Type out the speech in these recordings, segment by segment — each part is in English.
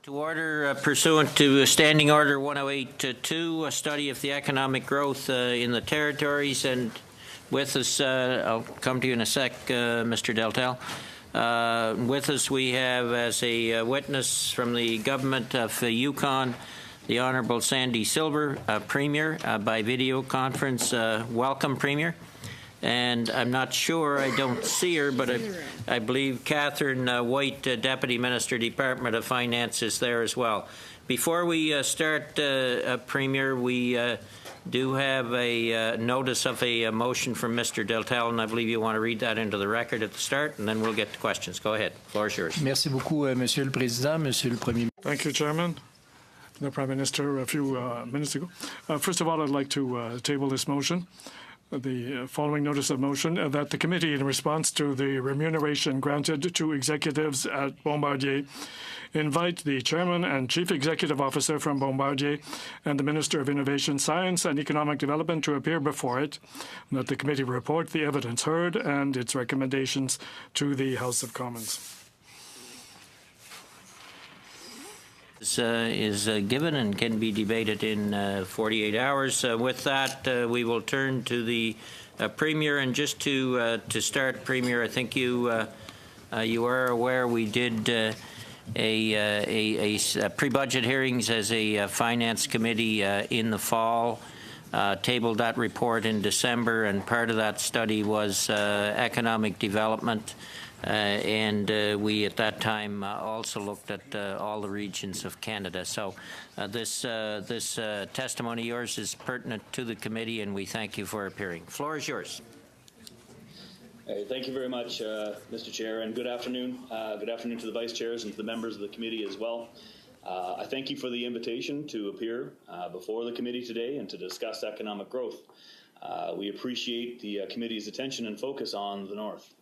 To order pursuant to Standing Order 108-2, a study of the economic growth in the territories. And with us, I'll come to you in a sec, Mr. Deltel. With us we have as a witness from the government of Yukon, the Honourable Sandy Silver, Premier, by video conference. Welcome, Premier. And I'm not sure, I don't see her, but I believe Catherine White, Deputy Minister, Department of Finance, is there as well. Before we start, Premier, we do have a notice of a motion from Mr. Deltel, and I believe you want to read that into the record at the start, and then we'll get to questions. Go ahead. The floor is yours. Merci beaucoup, Monsieur le Président, Monsieur le Premier. Thank you, Chairman. The Prime Minister, a few minutes ago. First of all, I'd like to table this motion. The following notice of motion that the committee, in response to the remuneration granted to executives at Bombardier, invite the chairman and chief executive officer from Bombardier and the Minister of Innovation, Science and Economic Development to appear before it, and that the committee report the evidence heard and its recommendations to the House of Commons. Is given and can be debated in 48 hours. With that, we will turn to the Premier. And just to start, Premier, I think you are aware we did a pre-budget hearings as a finance committee in the fall. Tabled that report in December, and part of that study was economic development. And we at that time also looked at all the regions of Canada. So this testimony of yours is pertinent to the committee, and we thank you for appearing. The floor is yours. Hey, thank you very much, Mr. Chair, and good afternoon. Good afternoon to the Vice Chairs and to the members of the committee as well. I thank you for the invitation to appear before the committee today and to discuss economic growth. We appreciate the committee's attention and focus on the North.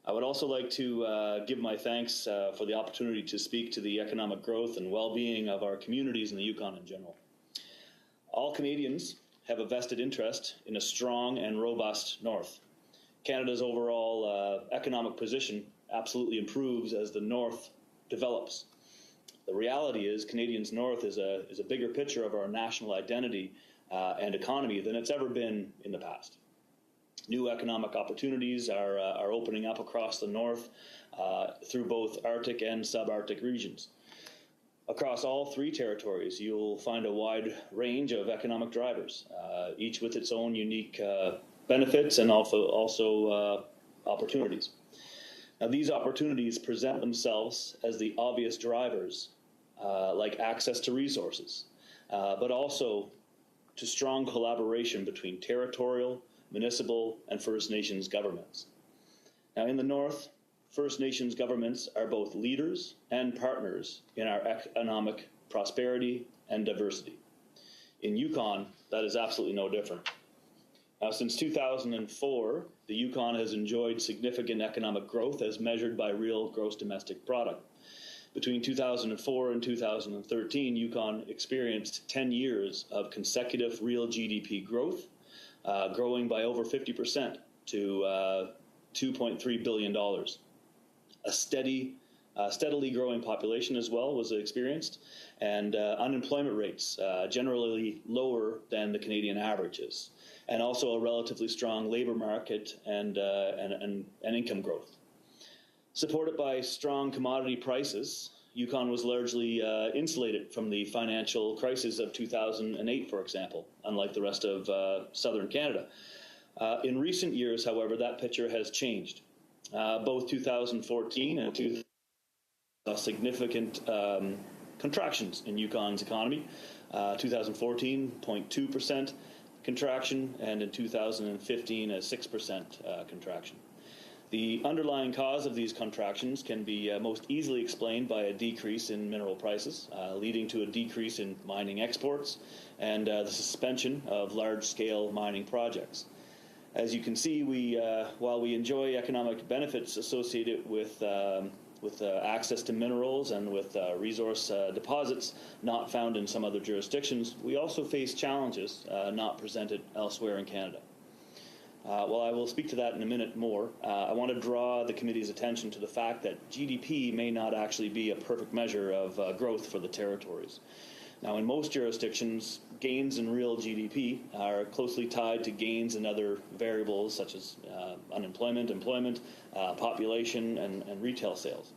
I would also like to give my thanks for the opportunity to speak to the economic growth and well-being of our communities in the Yukon in general. All Canadians have a vested interest in a strong and robust North. Canada's overall economic position absolutely improves as the North develops. The reality is Canadians' North is a bigger picture of our national identity and economy than it's ever been in the past. New economic opportunities are opening up across the North through both Arctic and subarctic regions. Across all three territories, you'll find a wide range of economic drivers, each with its own unique benefits and also opportunities. Now, these opportunities present themselves as the obvious drivers, like access to resources, but also to strong collaboration between territorial, municipal, and First Nations governments. Now, in the North, First Nations governments are both leaders and partners in our economic prosperity and diversity. In Yukon, that is absolutely no different. Now, since 2004, the Yukon has enjoyed significant economic growth as measured by real gross domestic product. Between 2004 and 2013, Yukon experienced 10 years of consecutive real GDP growth, growing by over 50% to $2.3 billion. A steadily growing population as well was experienced, and unemployment rates generally lower than the Canadian averages, and also a relatively strong labor market and income growth. Supported by strong commodity prices, Yukon was largely insulated from the financial crisis of 2008, for example, unlike the rest of southern Canada. In recent years, however, that picture has changed. Both 2014 and 2015 saw significant contractions in Yukon's economy. 2014, 0.2% contraction, and in 2015, a 6% contraction. The underlying cause of these contractions can be most easily explained by a decrease in mineral prices, leading to a decrease in mining exports and the suspension of large-scale mining projects. As you can see, while we enjoy economic benefits associated with access to minerals and with resource deposits not found in some other jurisdictions, we also face challenges not presented elsewhere in Canada. Well, I will speak to that in a minute more. I want to draw the committee's attention to the fact that GDP may not actually be a perfect measure of growth for the territories. Now, in most jurisdictions, gains in real GDP are closely tied to gains in other variables such as unemployment, employment, population, and retail sales.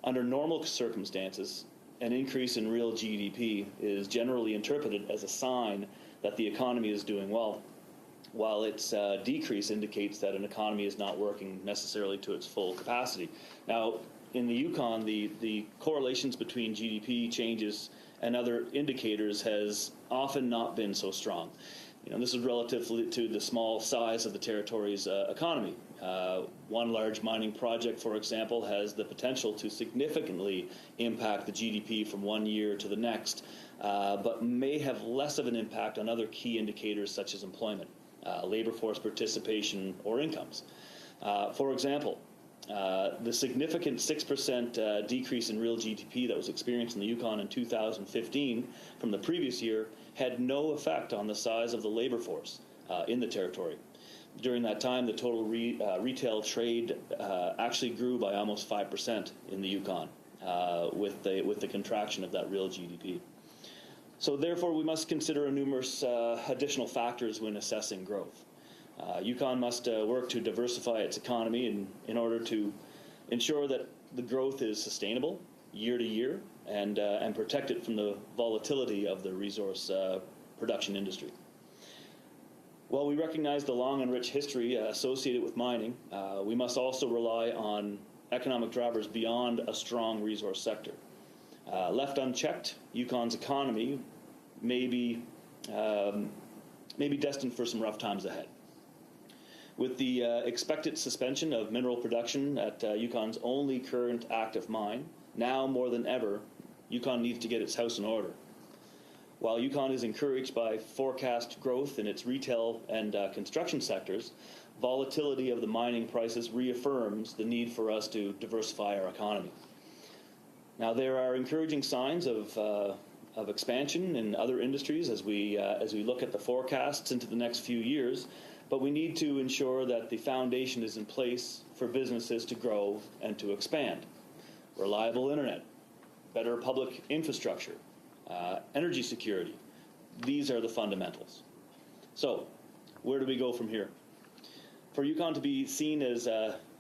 Under normal circumstances, an increase in real GDP is generally interpreted as a sign that the economy is doing well, while its decrease indicates that an economy is not working necessarily to its full capacity. Now, in the Yukon, the correlations between GDP changes and other indicators has often not been so strong. This is relative to the small size of the territory's economy. One large mining project, for example, has the potential to significantly impact the GDP from one year to the next, but may have less of an impact on other key indicators such as employment, labor force participation, or incomes. For example, the significant 6% decrease in real GDP that was experienced in the Yukon in 2015 from the previous year had no effect on the size of the labor force in the territory. During that time, the total retail trade actually grew by almost 5% in the Yukon with the contraction of that real GDP. So therefore, we must consider numerous additional factors when assessing growth. Yukon must work to diversify its economy in order to ensure that the growth is sustainable year to year and protect it from the volatility of the resource production industry. While we recognize the long and rich history associated with mining, we must also rely on economic drivers beyond a strong resource sector. Left unchecked, Yukon's economy may be destined for some rough times ahead. With the expected suspension of mineral production at Yukon's only current active mine, now more than ever, Yukon needs to get its house in order. While Yukon is encouraged by forecast growth in its retail and construction sectors, volatility of the mining prices reaffirms the need for us to diversify our economy. Now, there are encouraging signs of expansion in other industries as we look at the forecasts into the next few years, but we need to ensure that the foundation is in place for businesses to grow and to expand. Reliable internet, better public infrastructure, energy security. These are the fundamentals. So, where do we go from here? For Yukon to be seen as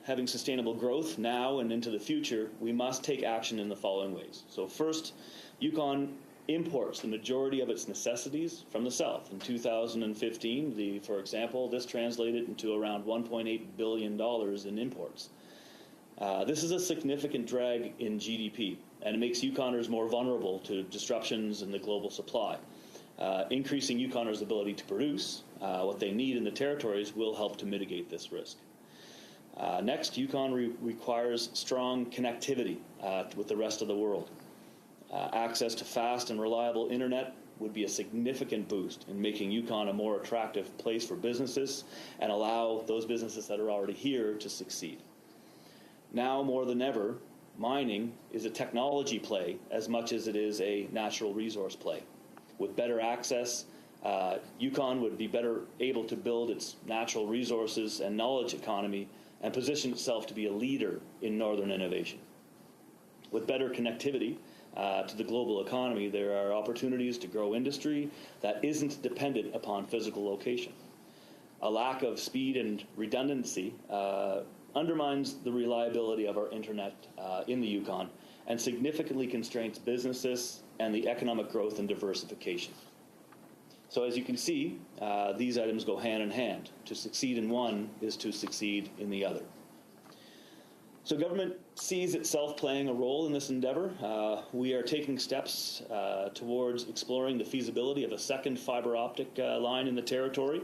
having sustainable growth now and into the future, we must take action in the following ways. So first, Yukon imports the majority of its necessities from the south. In 2015, for example, this translated into around $1.8 billion in imports. This is a significant drag in GDP, and it makes Yukoners more vulnerable to disruptions in the global supply. Increasing Yukoners' ability to produce what they need in the territories will help to mitigate this risk. Next, Yukon requires strong connectivity with the rest of the world. Access to fast and reliable internet would be a significant boost in making Yukon a more attractive place for businesses and allow those businesses that are already here to succeed. Now more than ever, mining is a technology play as much as it is a natural resource play. With better access, Yukon would be better able to build its natural resources and knowledge economy and position itself to be a leader in northern innovation. With better connectivity to the global economy, there are opportunities to grow industry that isn't dependent upon physical location. A lack of speed and redundancy undermines the reliability of our internet in the Yukon and significantly constrains businesses and the economic growth and diversification. So as you can see, these items go hand in hand. To succeed in one is to succeed in the other. So government sees itself playing a role in this endeavor. We are taking steps towards exploring the feasibility of a second fiber optic line in the territory.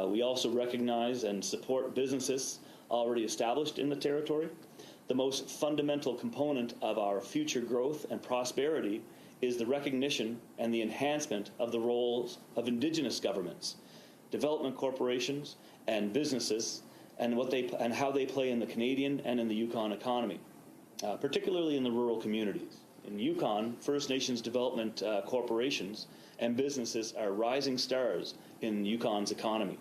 We also recognize and support businesses already established in the territory. The most fundamental component of our future growth and prosperity is the recognition and the enhancement of the roles of Indigenous governments, development corporations, and businesses, and how they play in the Canadian and in the Yukon economy, particularly in the rural communities. In Yukon, First Nations development corporations and businesses are rising stars in Yukon's economy.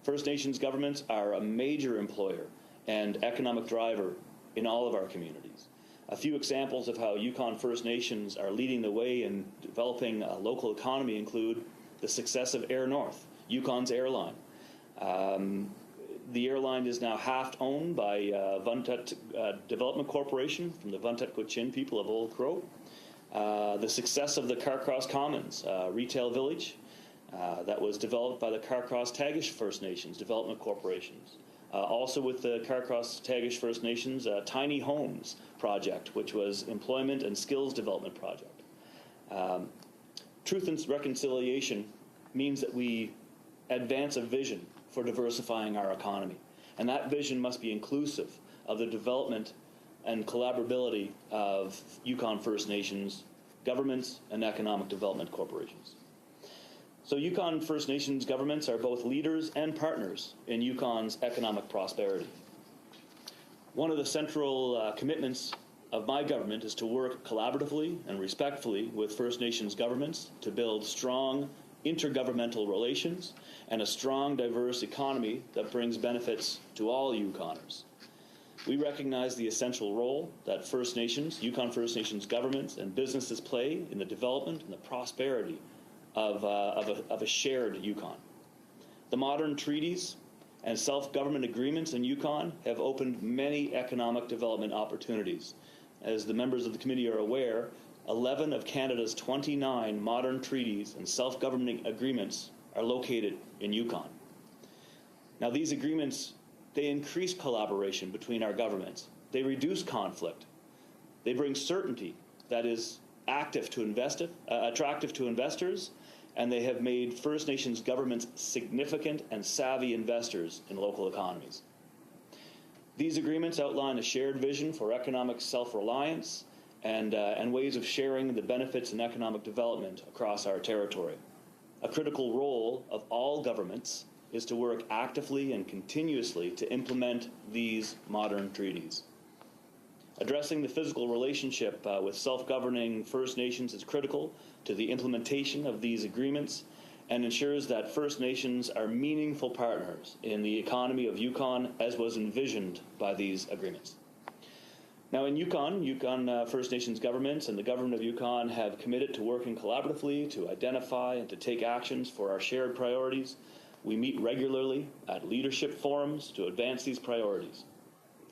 First Nations governments are a major employer and economic driver in all of our communities. A few examples of how Yukon First Nations are leading the way in developing a local economy include the success of Air North, Yukon's airline. The airline is now half owned by Vuntut Development Corporation from the Vuntut Gwitchin people of Old Crow. The success of the Carcross Commons retail village that was developed by the Carcross Tagish First Nations Development Corporations. Also with the Carcross Tagish First Nations Tiny Homes project, which was employment and skills development project. Truth and reconciliation means that we advance a vision for diversifying our economy. And that vision must be inclusive of the development and collaborability of Yukon First Nations governments and economic development corporations. So Yukon First Nations governments are both leaders and partners in Yukon's economic prosperity. One of the central commitments of my government is to work collaboratively and respectfully with First Nations governments to build strong intergovernmental relations and a strong, diverse economy that brings benefits to all Yukoners. We recognize the essential role that First Nations, Yukon First Nations governments and businesses play in the development and the prosperity of a shared Yukon. The modern treaties and self-government agreements in Yukon have opened many economic development opportunities. As the members of the committee are aware, 11 of Canada's 29 modern treaties and self-governing agreements are located in Yukon. Now, these agreements, they increase collaboration between our governments. They reduce conflict. They bring certainty that is attractive to investors, and they have made First Nations governments significant and savvy investors in local economies. These agreements outline a shared vision for economic self-reliance and ways of sharing the benefits and economic development across our territory. A critical role of all governments is to work actively and continuously to implement these modern treaties. Addressing the physical relationship with self-governing First Nations is critical to the implementation of these agreements and ensures that First Nations are meaningful partners in the economy of Yukon as was envisioned by these agreements. Now in Yukon First Nations governments and the government of Yukon have committed to working collaboratively to identify and to take actions for our shared priorities. We meet regularly at leadership forums to advance these priorities.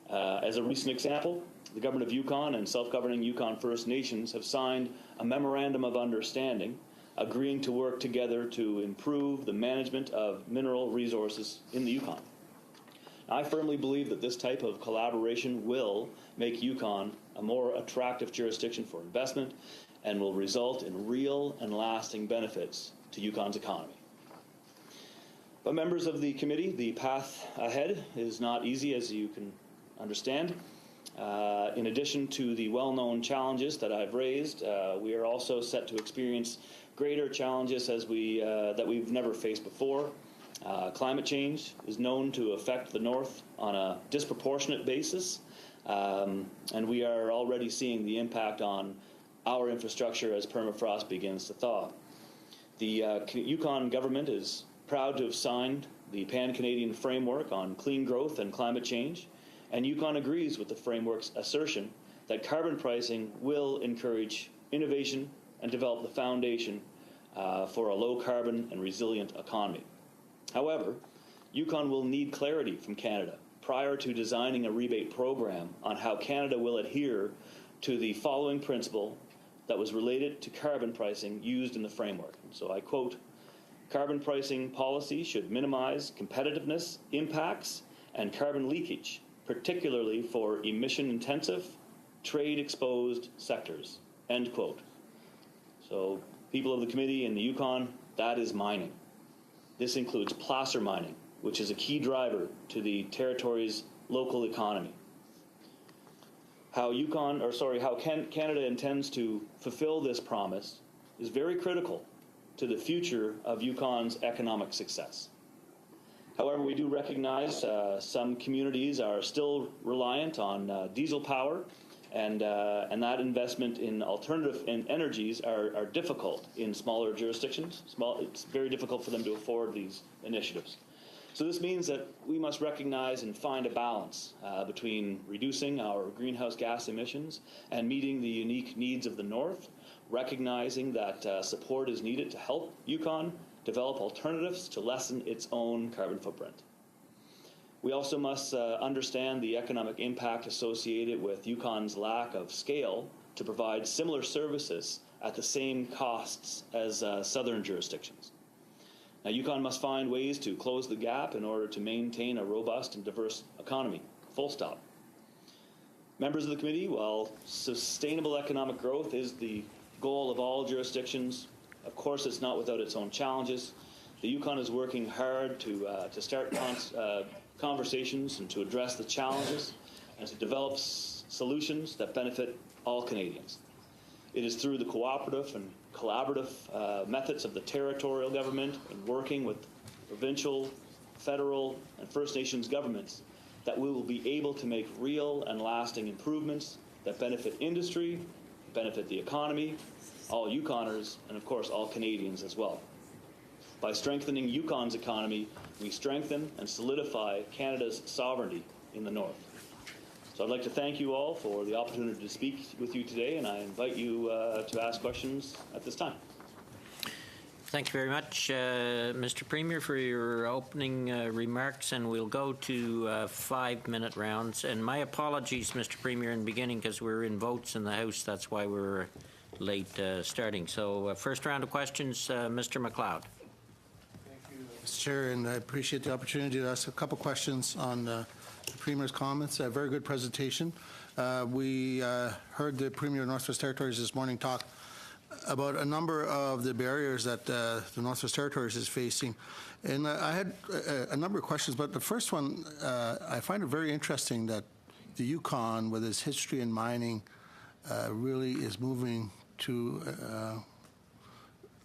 As a recent example, the government of Yukon and self-governing Yukon First Nations have signed a memorandum of understanding agreeing to work together to improve the management of mineral resources in the Yukon. I firmly believe that this type of collaboration will make Yukon a more attractive jurisdiction for investment and will result in real and lasting benefits to Yukon's economy. But members of the committee, the path ahead is not easy, as you can understand. In addition to the well-known challenges that I've raised, we are also set to experience greater challenges that we've never faced before. Climate change is known to affect the North on a disproportionate basis, and we are already seeing the impact on our infrastructure as permafrost begins to thaw. The Yukon government is proud to have signed the Pan-Canadian Framework on Clean Growth and Climate Change, and Yukon agrees with the framework's assertion that carbon pricing will encourage innovation and develop the foundation for a low-carbon and resilient economy. However, Yukon will need clarity from Canada prior to designing a rebate program on how Canada will adhere to the following principle that was related to carbon pricing used in the framework. And so I quote, "Carbon pricing policy should minimize competitiveness impacts and carbon leakage, particularly for emission-intensive, trade-exposed sectors," end quote. So people of the committee in the Yukon, that is mining. This includes placer mining, which is a key driver to the territory's local economy. How Canada intends to fulfill this promise is very critical to the future of Yukon's economic success. However, we do recognize some communities are still reliant on diesel power, and that investment in alternative energies are difficult in smaller jurisdictions. It's very difficult for them to afford these initiatives. So this means that we must recognize and find a balance between reducing our greenhouse gas emissions and meeting the unique needs of the North, recognizing that support is needed to help Yukon develop alternatives to lessen its own carbon footprint. We also must understand the economic impact associated with Yukon's lack of scale to provide similar services at the same costs as southern jurisdictions. Now, Yukon must find ways to close the gap in order to maintain a robust and diverse economy, full stop. Members of the committee, while sustainable economic growth is the goal of all jurisdictions, of course it's not without its own challenges. The Yukon is working hard to start conversations and to address the challenges and to develop solutions that benefit all Canadians. It is through the cooperative and collaborative methods of the territorial government and working with provincial, federal, and First Nations governments that we will be able to make real and lasting improvements that benefit industry, benefit the economy, all Yukoners, and of course all Canadians as well. By strengthening Yukon's economy, we strengthen and solidify Canada's sovereignty in the North. So I'd like to thank you all for the opportunity to speak with you today, and I invite you to ask questions at this time. Thank you very much, Mr. Premier, for your opening remarks, and we'll go to 5-minute rounds. And my apologies, Mr. Premier, in the beginning, because we're in votes in the House. That's why we're late starting. So first round of questions, Mr. McLeod. Mr. Chair, and I appreciate the opportunity to ask a couple questions on the Premier's comments. A very good presentation. We heard the Premier of Northwest Territories this morning talk about a number of the barriers that the Northwest Territories is facing. And I had a number of questions, but the first one, I find it very interesting that the Yukon, with its history in mining, really is moving to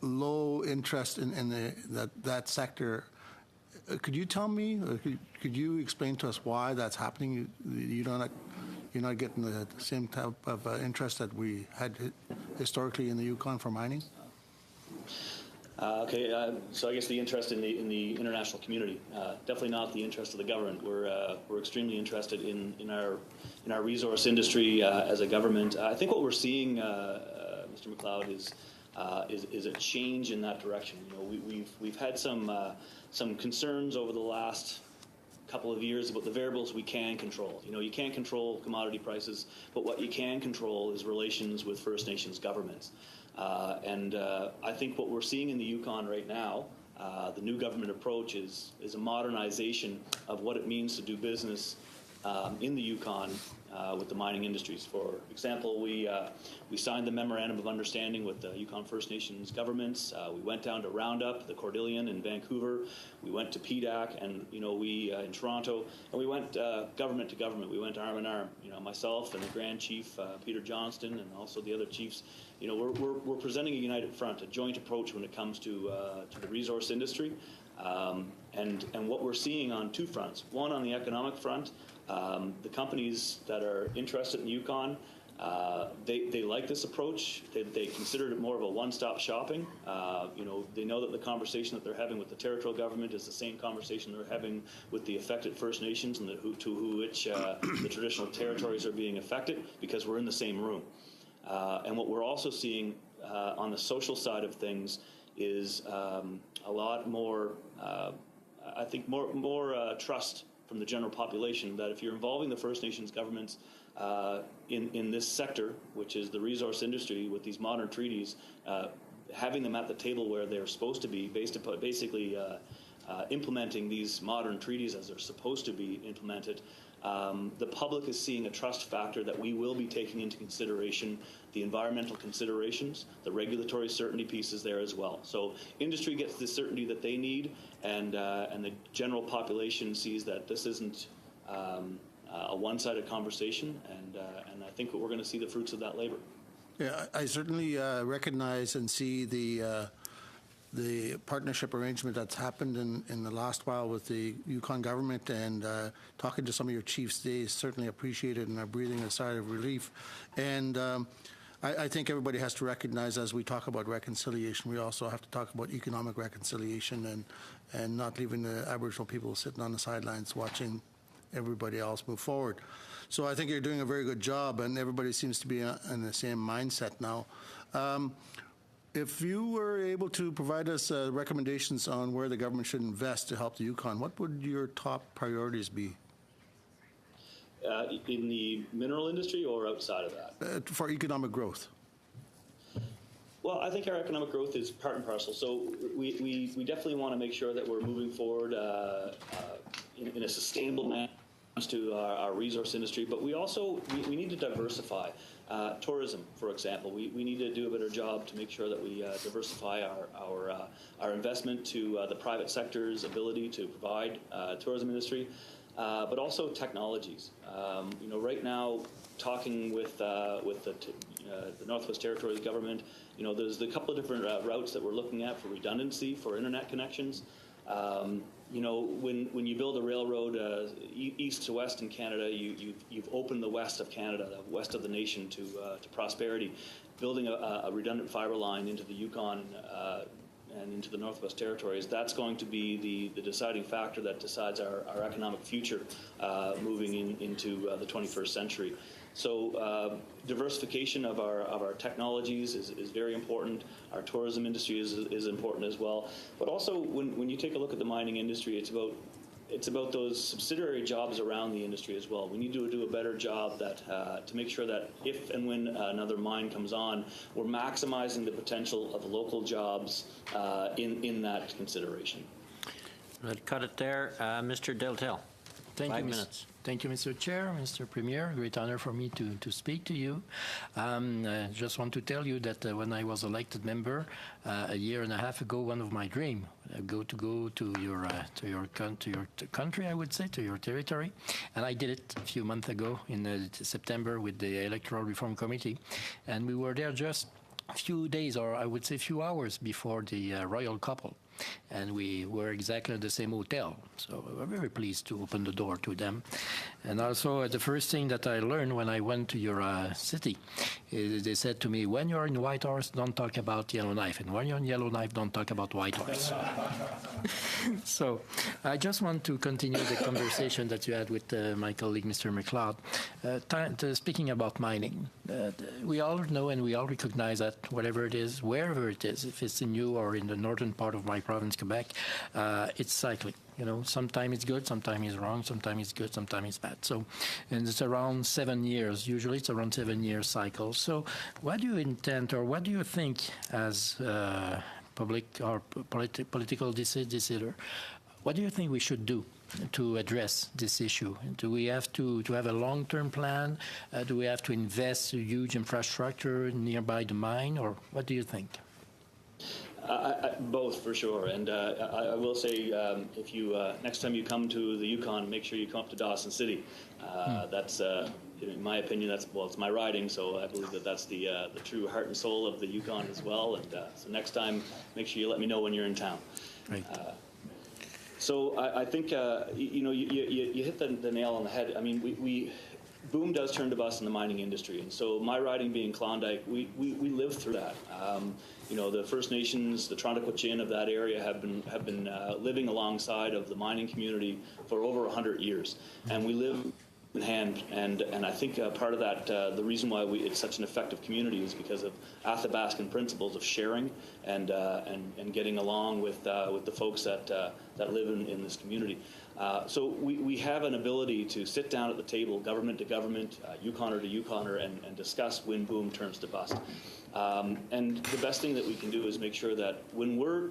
low interest in that sector. Could you tell me, or could you explain to us why that's happening? You're not getting the same type of interest that we had historically in the Yukon for mining? So I guess the interest in the international community, definitely not the interest of the government. We're extremely interested in our resource industry as a government. I think what we're seeing, Mr. McLeod, is a change in that direction. You know, we've had some concerns over the last couple of years about the variables we can control. You know, you can't control commodity prices, but what you can control is relations with First Nations governments. And I think what we're seeing in the Yukon right now, the new government approach is a modernization of what it means to do business in the Yukon with the mining industries. For example, we signed the Memorandum of Understanding with the Yukon First Nations governments. We went down to Roundup, the Cordilleran in Vancouver. We went to PDAC, and we in Toronto, and we went government to government. We went arm in arm. You know, myself and the Grand Chief Peter Johnston, and also the other chiefs. You know, we're presenting a united front, a joint approach when it comes to the resource industry, and what we're seeing on two fronts. One, on the economic front. The companies that are interested in Yukon, they like this approach. They consider it more of a one-stop shopping. They know that the conversation that they're having with the territorial government is the same conversation they're having with the affected First Nations and which the traditional territories are being affected, because we're in the same room. And what we're also seeing on the social side of things is a lot more, I think, more trust from the general population, that if you're involving the First Nations governments in this sector, which is the resource industry, with these modern treaties, having them at the table where they're supposed to be, basically implementing these modern treaties as they're supposed to be implemented, the public is seeing a trust factor that we will be taking into consideration the environmental considerations, the regulatory certainty pieces there as well. So industry gets the certainty that they need, and the general population sees that this isn't a one-sided conversation, and I think that we're going to see the fruits of that labor. Yeah, I certainly recognize and see the partnership arrangement that's happened in the last while with the Yukon government, and talking to some of your chiefs today is certainly appreciated, and are breathing a sigh of relief. And I think everybody has to recognize, as we talk about reconciliation, we also have to talk about economic reconciliation and not leaving the Aboriginal people sitting on the sidelines watching everybody else move forward. So I think you're doing a very good job, and everybody seems to be in the same mindset now. If you were able to provide us recommendations on where the government should invest to help the Yukon, what would your top priorities be? In the mineral industry or outside of that? For economic growth. Well, I think our economic growth is part and parcel. So we definitely want to make sure that we're moving forward in a sustainable manner to our resource industry, but we also we need to diversify. Tourism, for example, we need to do a better job to make sure that we diversify our investment to the private sector's ability to provide tourism industry, but also technologies. Right now, talking with the Northwest Territories government, there's a couple of different routes that we're looking at for redundancy for internet connections. When you build a railroad east to west in Canada, you've opened the west of Canada, the west of the nation, to prosperity. Building a redundant fiber line into the Yukon and into the Northwest Territories, that's going to be the deciding factor that decides our economic future moving into the 21st century. So diversification of our technologies is very important. Our tourism industry is important as well. But also, when you take a look at the mining industry, it's about those subsidiary jobs around the industry as well. We need to do a better job to make sure that if and when another mine comes on, we're maximizing the potential of local jobs in that consideration. Let's cut it there. Mr. Deltel. Thank 5 you, minutes. Thank you, Mr. Chair, Mr. Premier. Great honor for me to speak to you. Just want to tell you that when I was elected member a year and a half ago, one of my dreams go to your country, I would say, to your territory, and I did it a few months ago in September with the Electoral Reform Committee, and we were there just a few days, or I would say a few hours before the royal couple. And we were exactly at the same hotel. So we were very pleased to open the door to them. And also, the first thing that I learned when I went to your city is they said to me, when you're in Whitehorse, don't talk about Yellowknife. And when you're in Yellowknife, don't talk about Whitehorse. So I just want to continue the conversation that you had with my colleague, Mr. McLeod. Speaking about mining, we all know and we all recognize that whatever it is, wherever it is, if it's in you or in the northern part of my province, Quebec, it's cycling. Sometimes it's good, sometimes it's wrong, sometimes it's good, sometimes it's bad. So, and it's around 7 years. Usually it's around 7-year cycles. So what do you intend, or what do you think as public or political decider, what do you think we should do to address this issue? Do we have to have a long-term plan? Do we have to invest in huge infrastructure nearby the mine, or what do you think? Both, for sure. And I will say, if you next time you come to the Yukon, make sure you come up to Dawson City. That's, in my opinion, it's my riding, so I believe that's the true heart and soul of the Yukon as well. And so next time, make sure you let me know when you're in town. Right. So I think you hit the nail on the head. I mean, boom does turn to bust in the mining industry, and so my riding being Klondike, we lived through that. The First Nations, the Trondaquichin of that area have been living alongside of the mining community for over 100 years, and we live in hand. And I think part of that, the reason why it's such an effective community is because of Athabascan principles of sharing and getting along with the folks that live in this community. So we have an ability to sit down at the table, government to government, Yukoner to Yukoner, and discuss when boom turns to bust. And the best thing that we can do is make sure that when we're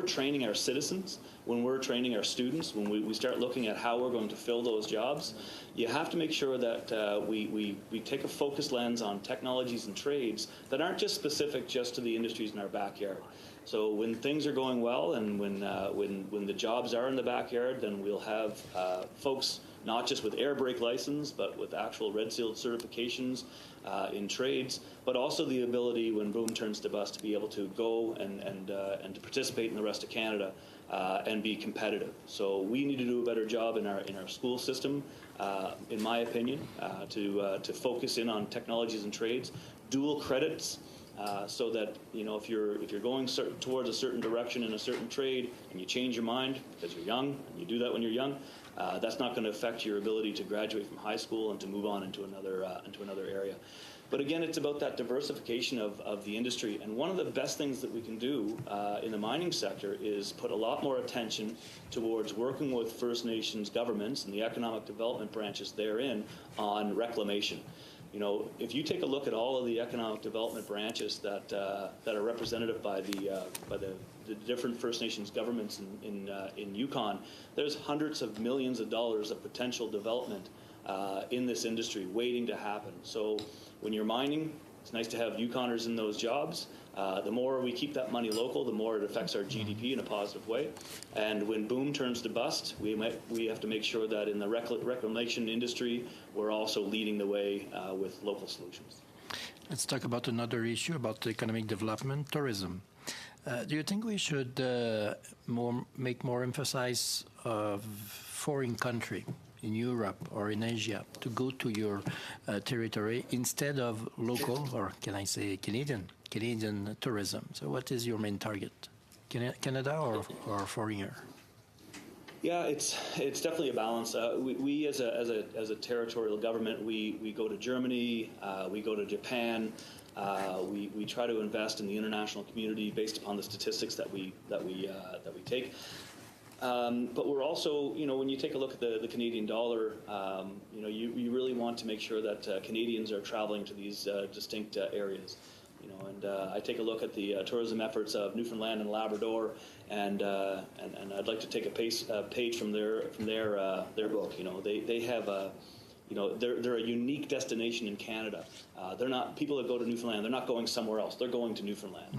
training our citizens, when we're training our students, when we start looking at how we're going to fill those jobs, you have to make sure that we take a focused lens on technologies and trades that aren't just specific just to the industries in our backyard. So when things are going well and when the jobs are in the backyard, then we'll have folks not just with air brake license, but with actual red sealed certifications in trades, but also the ability when boom turns to bust to be able to go and to participate in the rest of Canada and be competitive. So we need to do a better job in our school system in my opinion, to focus in on technologies and trades, dual credits, so that if you're going towards a certain direction in a certain trade and you change your mind because you're young and you do that when you're young, that's not going to affect your ability to graduate from high school and to move on into another area. But again, it's about that diversification of the industry. And one of the best things that we can do in the mining sector is put a lot more attention towards working with First Nations governments and the economic development branches therein on reclamation. If you take a look at all of the economic development branches that are representative by the different First Nations governments in Yukon, there's hundreds of millions of dollars of potential development in this industry waiting to happen. So when you're mining, it's nice to have Yukoners in those jobs. The more we keep that money local, the more it affects our GDP in a positive way. And when boom turns to bust, we have to make sure that in the reclamation industry, we're also leading the way with local solutions. Let's talk about another issue about economic development, tourism. Do you think we should make more emphasis of foreign country in Europe or in Asia to go to your territory instead of local, or can I say Canadian tourism? So what is your main target? Canada or foreigner? Yeah, it's definitely a balance. We as a territorial government, we go to Germany, we go to Japan. We try to invest in the international community based upon the statistics that we take. But we're also, when you take a look at the Canadian dollar, you really want to make sure that Canadians are traveling to these distinct areas. And I take a look at the tourism efforts of Newfoundland and Labrador, and I'd like to take a page from their book. They have they're a unique destination in Canada. They're not people that go to Newfoundland. They're not going somewhere else. They're going to Newfoundland.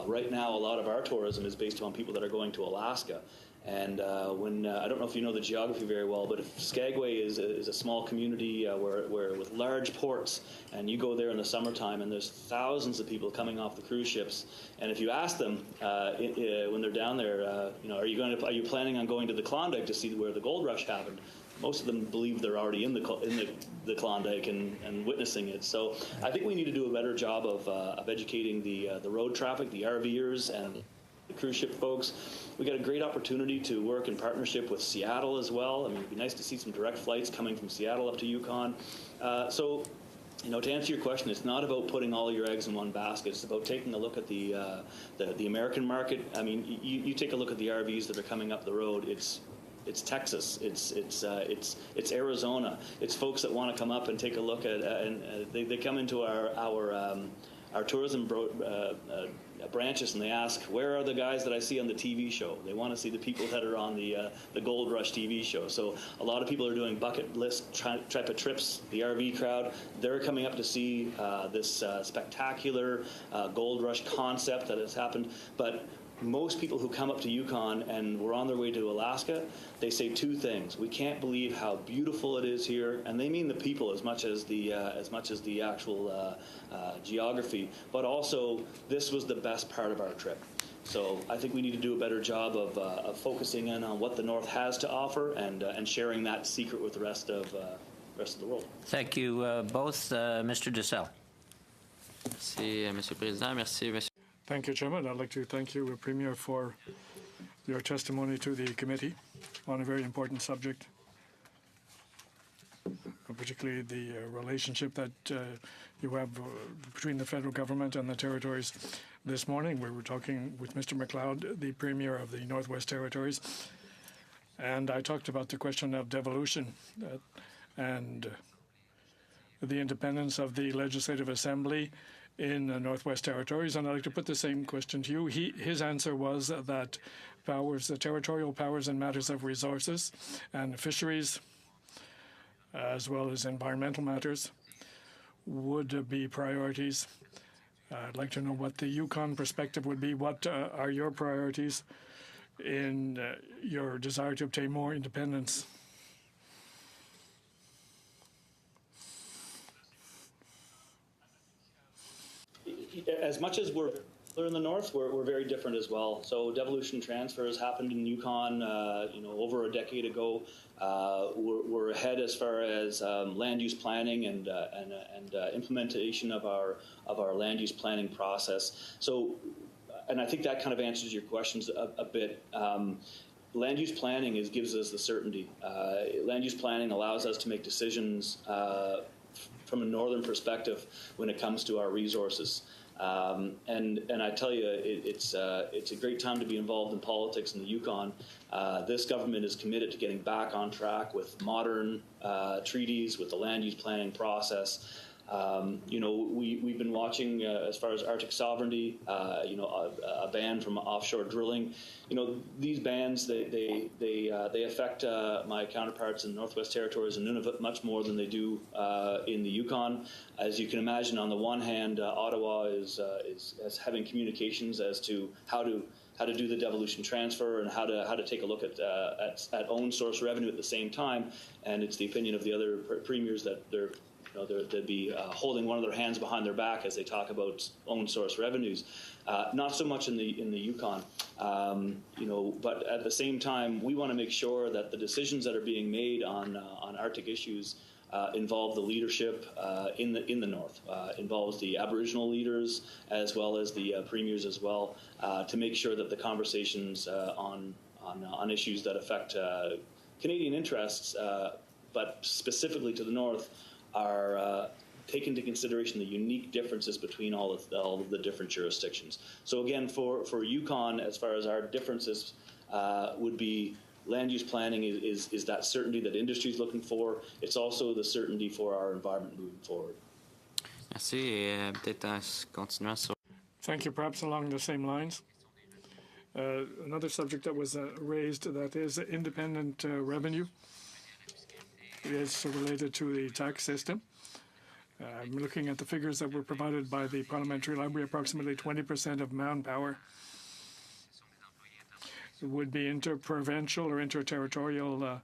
Right now, a lot of our tourism is based on people that are going to Alaska. And when I don't know if you know the geography very well, but if Skagway is a small community where with large ports, and you go there in the summertime, and there's thousands of people coming off the cruise ships, and if you ask them when they're down there, are you planning on going to the Klondike to see where the gold rush happened? Most of them believe they're already in the Klondike and witnessing it. So I think we need to do a better job of educating the road traffic, the RVers, and the cruise ship folks. We got a great opportunity to work in partnership with Seattle as well. I mean, it'd be nice to see some direct flights coming from Seattle up to Yukon. So, to answer your question, it's not about putting all your eggs in one basket. It's about taking a look at the American market. I mean, you take a look at the RVs that are coming up the road. It's Texas. It's Arizona. It's folks that want to come up and take a look at, and they come into our tourism branches, and they ask, where are the guys that I see on the TV show? They want to see the people that are on the Gold Rush TV show. So a lot of people are doing bucket list type of trips. The RV crowd, they're coming up to see this spectacular Gold Rush concept that has happened. But most people who come up to Yukon and were on their way to Alaska, they say two things. We can't believe how beautiful it is here, and they mean the people as much as the actual geography. But also, this was the best part of our trip. So I think we need to do a better job of focusing in on what the North has to offer and sharing that secret with the rest of the world. Thank you both, Mr. Dessel. Merci, Monsieur le Président. Merci, Monsieur. Thank you, Chairman. I'd like to thank you, Premier, for your testimony to the committee on a very important subject, particularly the relationship that you have between the federal government and the territories. This morning, we were talking with Mr. McLeod, the Premier of the Northwest Territories, and I talked about the question of devolution and the independence of the Legislative Assembly in the Northwest Territories, and I'd like to put the same question to you. His answer was that the territorial powers in matters of resources and fisheries, as well as environmental matters, would be priorities. I'd like to know what the Yukon perspective would be. What are your priorities in your desire to obtain more independence? As much as we're in the north, we're very different as well. So devolution transfers happened in Yukon, over a decade ago. We're ahead as far as land use planning and implementation of our land use planning process. So, and I think that kind of answers your questions a bit. Land use planning gives us the certainty. Land use planning allows us to make decisions from a northern perspective when it comes to our resources. And I tell you, it's a great time to be involved in politics in the Yukon. This government is committed to getting back on track with modern treaties, with the land use planning process. We've been watching as far as Arctic sovereignty, a ban from offshore drilling. These bans, they affect my counterparts in the Northwest Territories and Nunavut much more than they do in the Yukon. As you can imagine, on the one hand, Ottawa is having communications as to how to do the devolution transfer and how to take a look at own source revenue at the same time. And it's the opinion of the other premiers that they'd be holding one of their hands behind their back as they talk about own source revenues. Not so much in the Yukon, but at the same time, we want to make sure that the decisions that are being made on Arctic issues involve the leadership in the north, involves the Aboriginal leaders as well as the premiers as well, to make sure that the conversations on issues that affect Canadian interests, but specifically to the north, are take into consideration the unique differences between all of the different jurisdictions. So again, for Yukon, as far as our differences would be, land use planning is that certainty that industry is looking for. It's also the certainty for our environment moving forward. Merci et peut-être continuant sur. Thank you. Perhaps along the same lines. Another subject that was raised, that is independent revenue, is related to the tax system. I'm looking at the figures that were provided by the Parliamentary Library. Approximately 20% of manpower would be interprovincial or interterritorial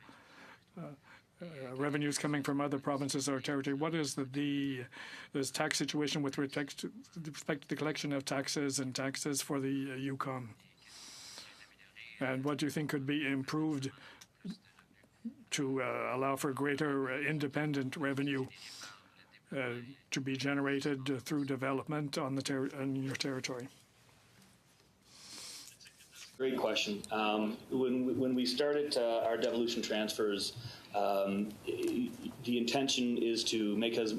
revenues coming from other provinces or territory. What is this tax situation with respect to the collection of taxes and taxes for the Yukon? And what do you think could be improved to allow for greater independent revenue to be generated through development on your territory? Great question. When we started our devolution transfers, the intention is to make us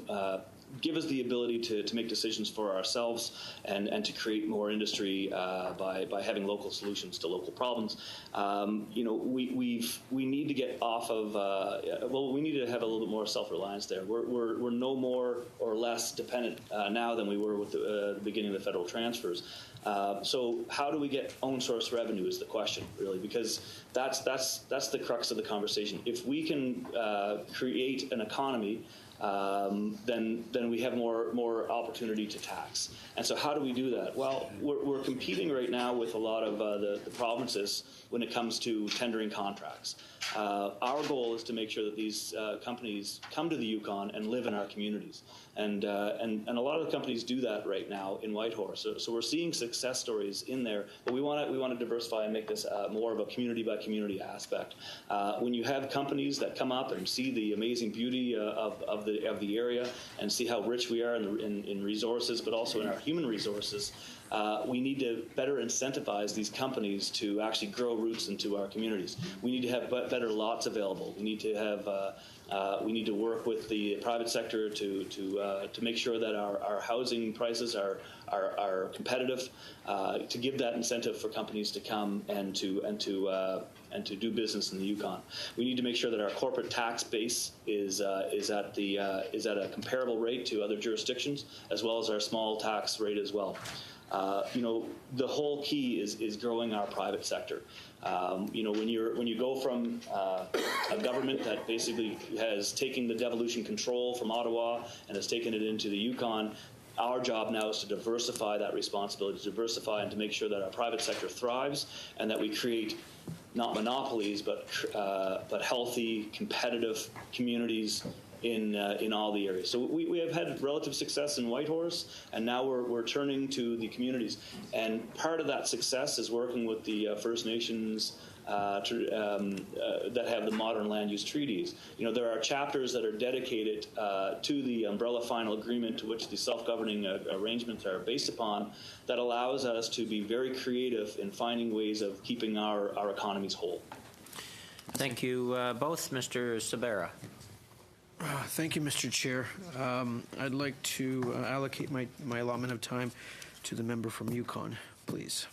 give us the ability to make decisions for ourselves and to create more industry by having local solutions to local problems. We need to get off of we need to have a little bit more self-reliance there. We're no more or less dependent now than we were with the beginning of the federal transfers. So how do we get own source revenue is the question, really, because that's the crux of the conversation. If we can create an economy, then we have more opportunity to tax. And so how do we do that? Well, we're competing right now with a lot of the provinces when it comes to tendering contracts. Our goal is to make sure that these companies come to the Yukon and live in our communities. And a lot of the companies do that right now in Whitehorse. So we're seeing success stories in there, but we want to diversify and make this more of a community by community aspect. When you have companies that come up and see the amazing beauty of the area and see how rich we are in resources, but also in our human resources, we need to better incentivize these companies to actually grow roots into our communities. We need to have better lots available. We need to have we need to work with the private sector to make sure that our housing prices are competitive, to give that incentive for companies to come and to do business in the Yukon. We need to make sure that our corporate tax base is at a comparable rate to other jurisdictions, as well as our small tax rate as well. The whole key is growing our private sector. When you go from a government that basically has taken the devolution control from Ottawa and has taken it into the Yukon, our job now is to diversify that responsibility, to diversify and to make sure that our private sector thrives and that we create not monopolies, but healthy, competitive communities in all the areas. So we have had relative success in Whitehorse, and now we're turning to the communities. And part of that success is working with the First Nations that have the modern land use treaties. You know, there are chapters that are dedicated to the umbrella final agreement to which the self-governing arrangements are based upon, that allows us to be very creative in finding ways of keeping our economies whole. Thank you both. Mr. Sabera. Thank you, Mr. Chair. I'd like to allocate my allotment of time to the member from Yukon, please.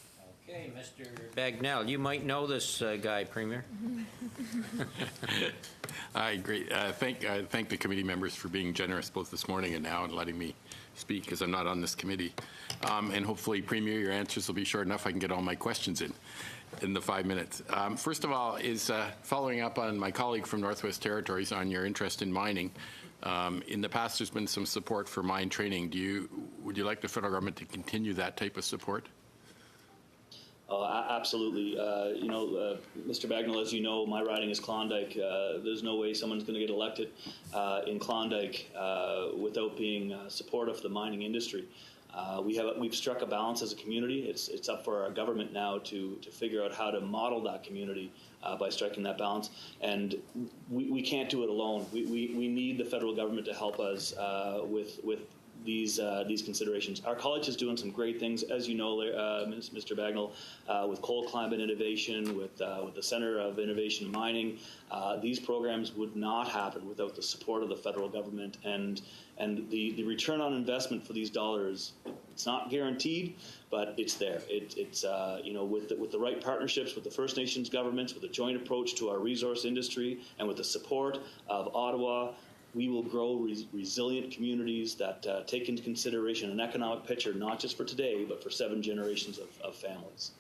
Okay, Mr. Bagnell, you might know this guy, Premier. I agree. Thank the committee members for being generous both this morning and now and letting me speak, because I'm not on this committee. And hopefully, Premier, your answers will be short enough I can get all my questions in the 5 minutes. First of all, is following up on my colleague from Northwest Territories on your interest in mining. In the past, there's been some support for mine training. Would you like the federal government to continue that type of support? Absolutely. Mr. Bagnell, as you know, my riding is Klondike. There's no way someone's going to get elected in Klondike without being supportive of the mining industry. We've struck a balance as a community. It's up for our government now to figure out how to model that community by striking that balance. And we can't do it alone. We need the federal government to help us with these considerations. Our college is doing some great things, as you know, Mr. Bagnell, with coal climate innovation, with the Center of Innovation in Mining. These programs would not happen without the support of the federal government, and the return on investment for these dollars, it's not guaranteed, but it's there. It's with the right partnerships with the First Nations governments, with a joint approach to our resource industry, and with the support of Ottawa, we will grow resilient communities that take into consideration an economic picture, not just for today, but for 7 generations of families.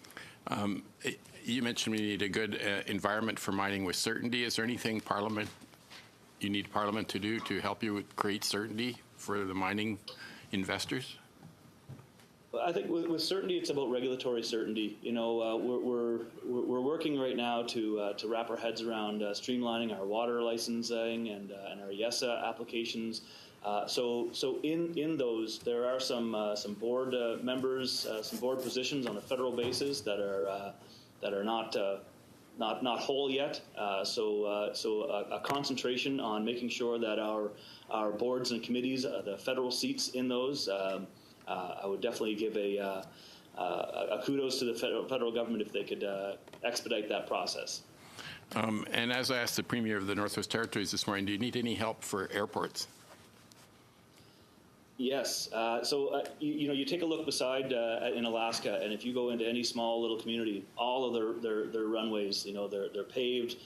You mentioned we need a good environment for mining with certainty. Is there anything you need Parliament to do to help you create certainty for the mining investors? I think with certainty, it's about regulatory certainty. You know, we're working right now to wrap our heads around streamlining our water licensing and our YESA applications. So in those, there are some board members, some board positions on a federal basis that are not whole yet. So a concentration on making sure that our boards and committees, the federal seats in those. I would definitely give a kudos to the federal government if they could expedite that process. And as I asked the Premier of the Northwest Territories this morning, do you need any help for airports? Yes. You take a look beside in Alaska, and if you go into any small little community, all of their runways, they're paved.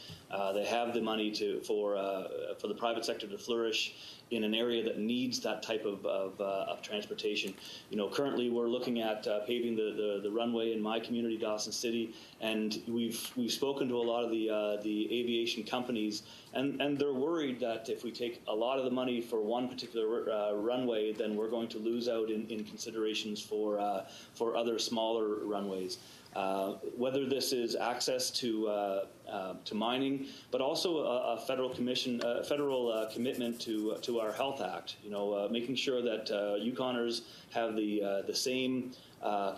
They have the money for the private sector to flourish in an area that needs that type of transportation. Currently we're looking at paving the runway in my community, Dawson City, and we've spoken to a lot of the aviation companies, and they're worried that if we take a lot of the money for one particular runway, then we're going to lose out in considerations for other smaller runways. Whether this is access to mining, but also a federal commitment to our Health Act. Making sure that Yukoners have the same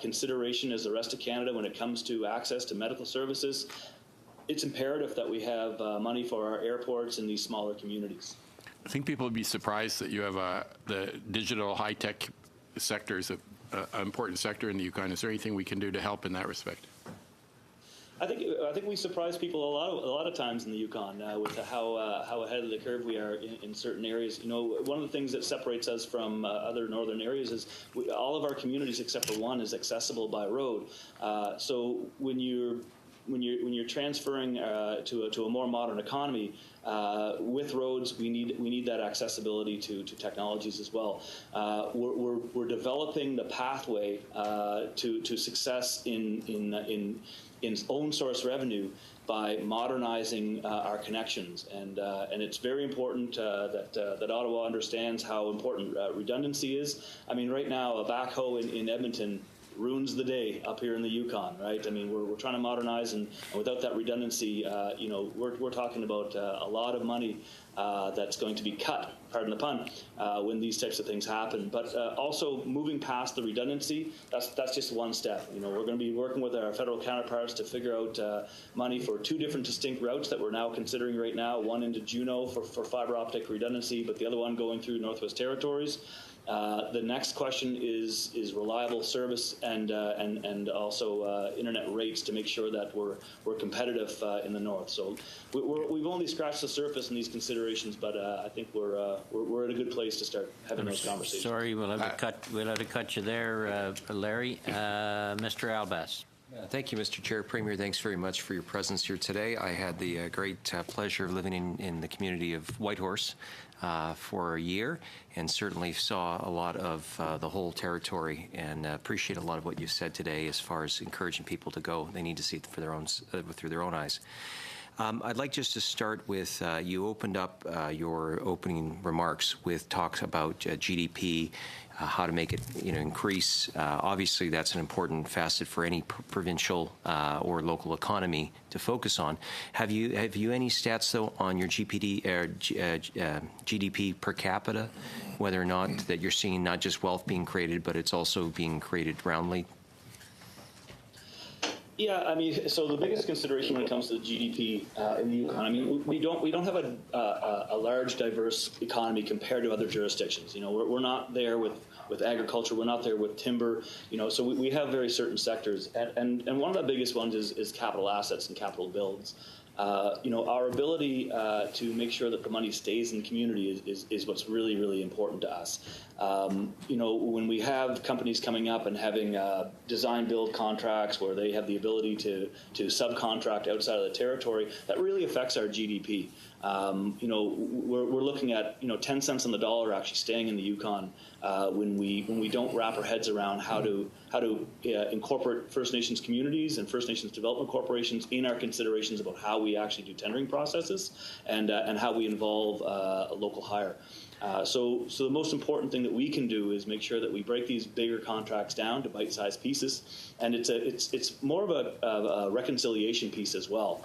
consideration as the rest of Canada when it comes to access to medical services. It's imperative that we have money for our airports in these smaller communities. I think people would be surprised that you have the digital high-tech sector is an important sector in the Yukon. Is there anything we can do to help in that respect? I think we surprise people a lot of times in the Yukon with how ahead of the curve we are in certain areas. One of the things that separates us from other northern areas is all of our communities except for one is accessible by road. So when you're transferring to a more modern economy with roads, we need that accessibility to technologies as well. We're developing the pathway to success in own source revenue by modernizing our connections, and it's very important that Ottawa understands how important redundancy is. I mean, right now a backhoe in Edmonton ruins the day up here in the Yukon, right? I mean, we're trying to modernize, and without that redundancy, we're talking about a lot of money that's going to be cut, pardon the pun, when these types of things happen. But also moving past the redundancy, that's just one step. We're going to be working with our federal counterparts to figure out money for 2 different distinct routes that we're now considering right now, one into Juneau for fiber optic redundancy, but the other one going through Northwest Territories. The next question is reliable service and also internet rates to make sure that we're competitive in the north. So we've only scratched the surface in these considerations, but I think we're at a good place to start having those conversations. Sorry, we'll have to cut you there, Larry. Mr. Albas. Thank you, Mr. Chair. Premier, thanks very much for your presence here today. I had the great pleasure of living in the community of Whitehorse for a year, and certainly saw a lot of the whole territory, and appreciate a lot of what you said today as far as encouraging people to go. They need to see it for their own, through their own eyes. I'd like just to start with, you opened up your opening remarks with talks about GDP, how to make it increase. Obviously, that's an important facet for any provincial or local economy to focus on. Have you any stats, though, on your GDP per capita, whether or not that you're seeing not just wealth being created, but it's also being created roundly? Yeah, I mean, so the biggest consideration when it comes to the GDP in the Yukon, I mean, we don't have a large, diverse economy compared to other jurisdictions. We're not there with agriculture, we're not there with timber. So we have very certain sectors, and one of the biggest ones is capital assets and capital builds. Our ability to make sure that the money stays in the community is what's really, really important to us. When we have companies coming up and having design build contracts where they have the ability to subcontract outside of the territory, that really affects our GDP. We're looking at 10 cents on the dollar actually staying in the Yukon when we don't wrap our heads around how to incorporate First Nations communities and First Nations development corporations in our considerations about how we actually do tendering processes and how we involve a local hire. So the most important thing that we can do is make sure that we break these bigger contracts down to bite-sized pieces, and it's more of a reconciliation piece as well.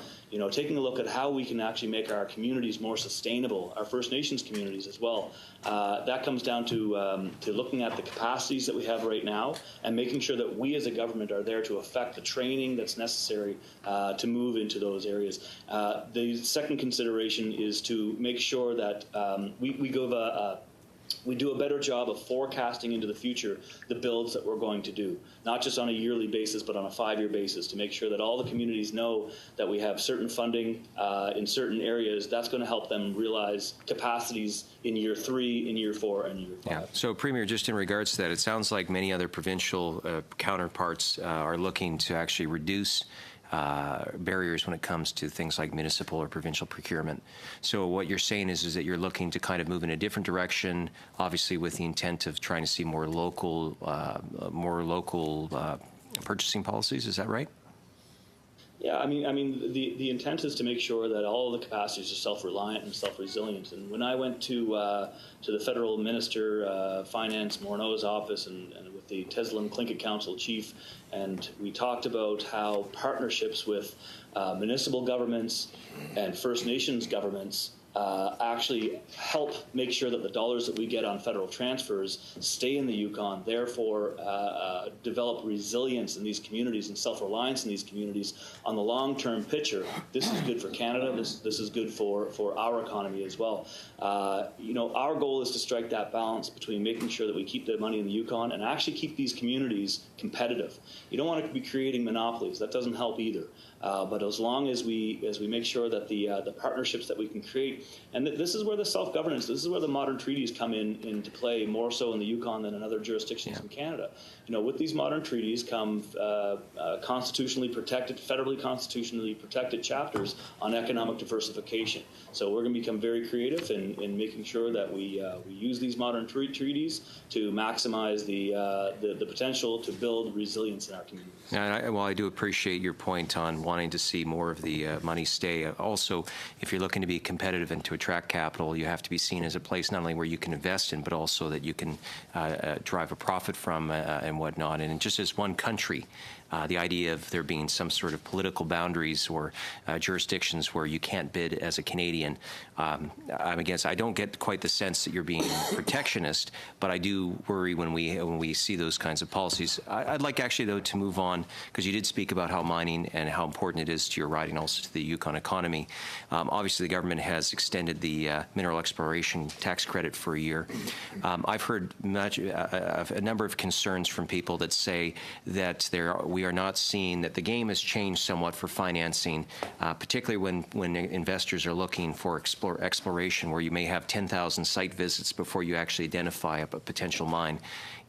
Taking a look at how we can actually make our communities more sustainable, our First Nations communities as well. That comes down to looking at the capacities that we have right now and making sure that we as a government are there to affect the training that's necessary to move into those areas. The second consideration is to make sure that we do a better job of forecasting into the future the builds that we're going to do, not just on a yearly basis, but on a 5-year basis, to make sure that all the communities know that we have certain funding in certain areas that's going to help them realize capacities in year 3, in year 4, and year 5. Yeah. So, Premier, just in regards to that, it sounds like many other provincial counterparts are looking to actually reduce barriers when it comes to things like municipal or provincial procurement. So what you're saying is that you're looking to kind of move in a different direction, obviously with the intent of trying to see more local purchasing policies. Is that right? Yeah, I mean, the intent is to make sure that all of the capacities are self-reliant and self-resilient. And when I went to the federal minister, finance, Morneau's office, and with the Teslin Tlingit Council chief, and we talked about how partnerships with municipal governments and First Nations governments actually help make sure that the dollars that we get on federal transfers stay in the Yukon, therefore develop resilience in these communities and self-reliance in these communities on the long-term picture. This is good for Canada. This is good for our economy as well. Our goal is to strike that balance between making sure that we keep the money in the Yukon and actually keep these communities competitive. You don't want to be creating monopolies. That doesn't help either. But as long as we make sure that the partnerships that we can create, and this is where the self-governance, this is where the modern treaties come into play more so in the Yukon than in other jurisdictions in Canada. With these modern treaties come constitutionally protected, federally constitutionally protected chapters on economic diversification. So we're going to become very creative in making sure that we use these modern treaties to maximize the potential to build resilience in our communities. Well, I do appreciate your point on wanting to see more of the money stay. Also, if you're looking to be competitive attractive and to attract capital, you have to be seen as a place not only where you can invest in, but also that you can drive a profit from and whatnot. And just as one country, the idea of there being some sort of political boundaries or jurisdictions where you can't bid as a Canadian, I'm against. I don't get quite the sense that you're being protectionist, but I do worry when we see those kinds of policies. I'd like actually, though, to move on, because you did speak about how mining and how important it is to your riding, also to the Yukon economy. Obviously, the government has extended the mineral exploration tax credit for a year. I've heard a number of concerns from people that say that we are not seeing that the game has changed somewhat for financing, particularly when investors are looking for exploration, where you may have 10,000 site visits before you actually identify a potential mine.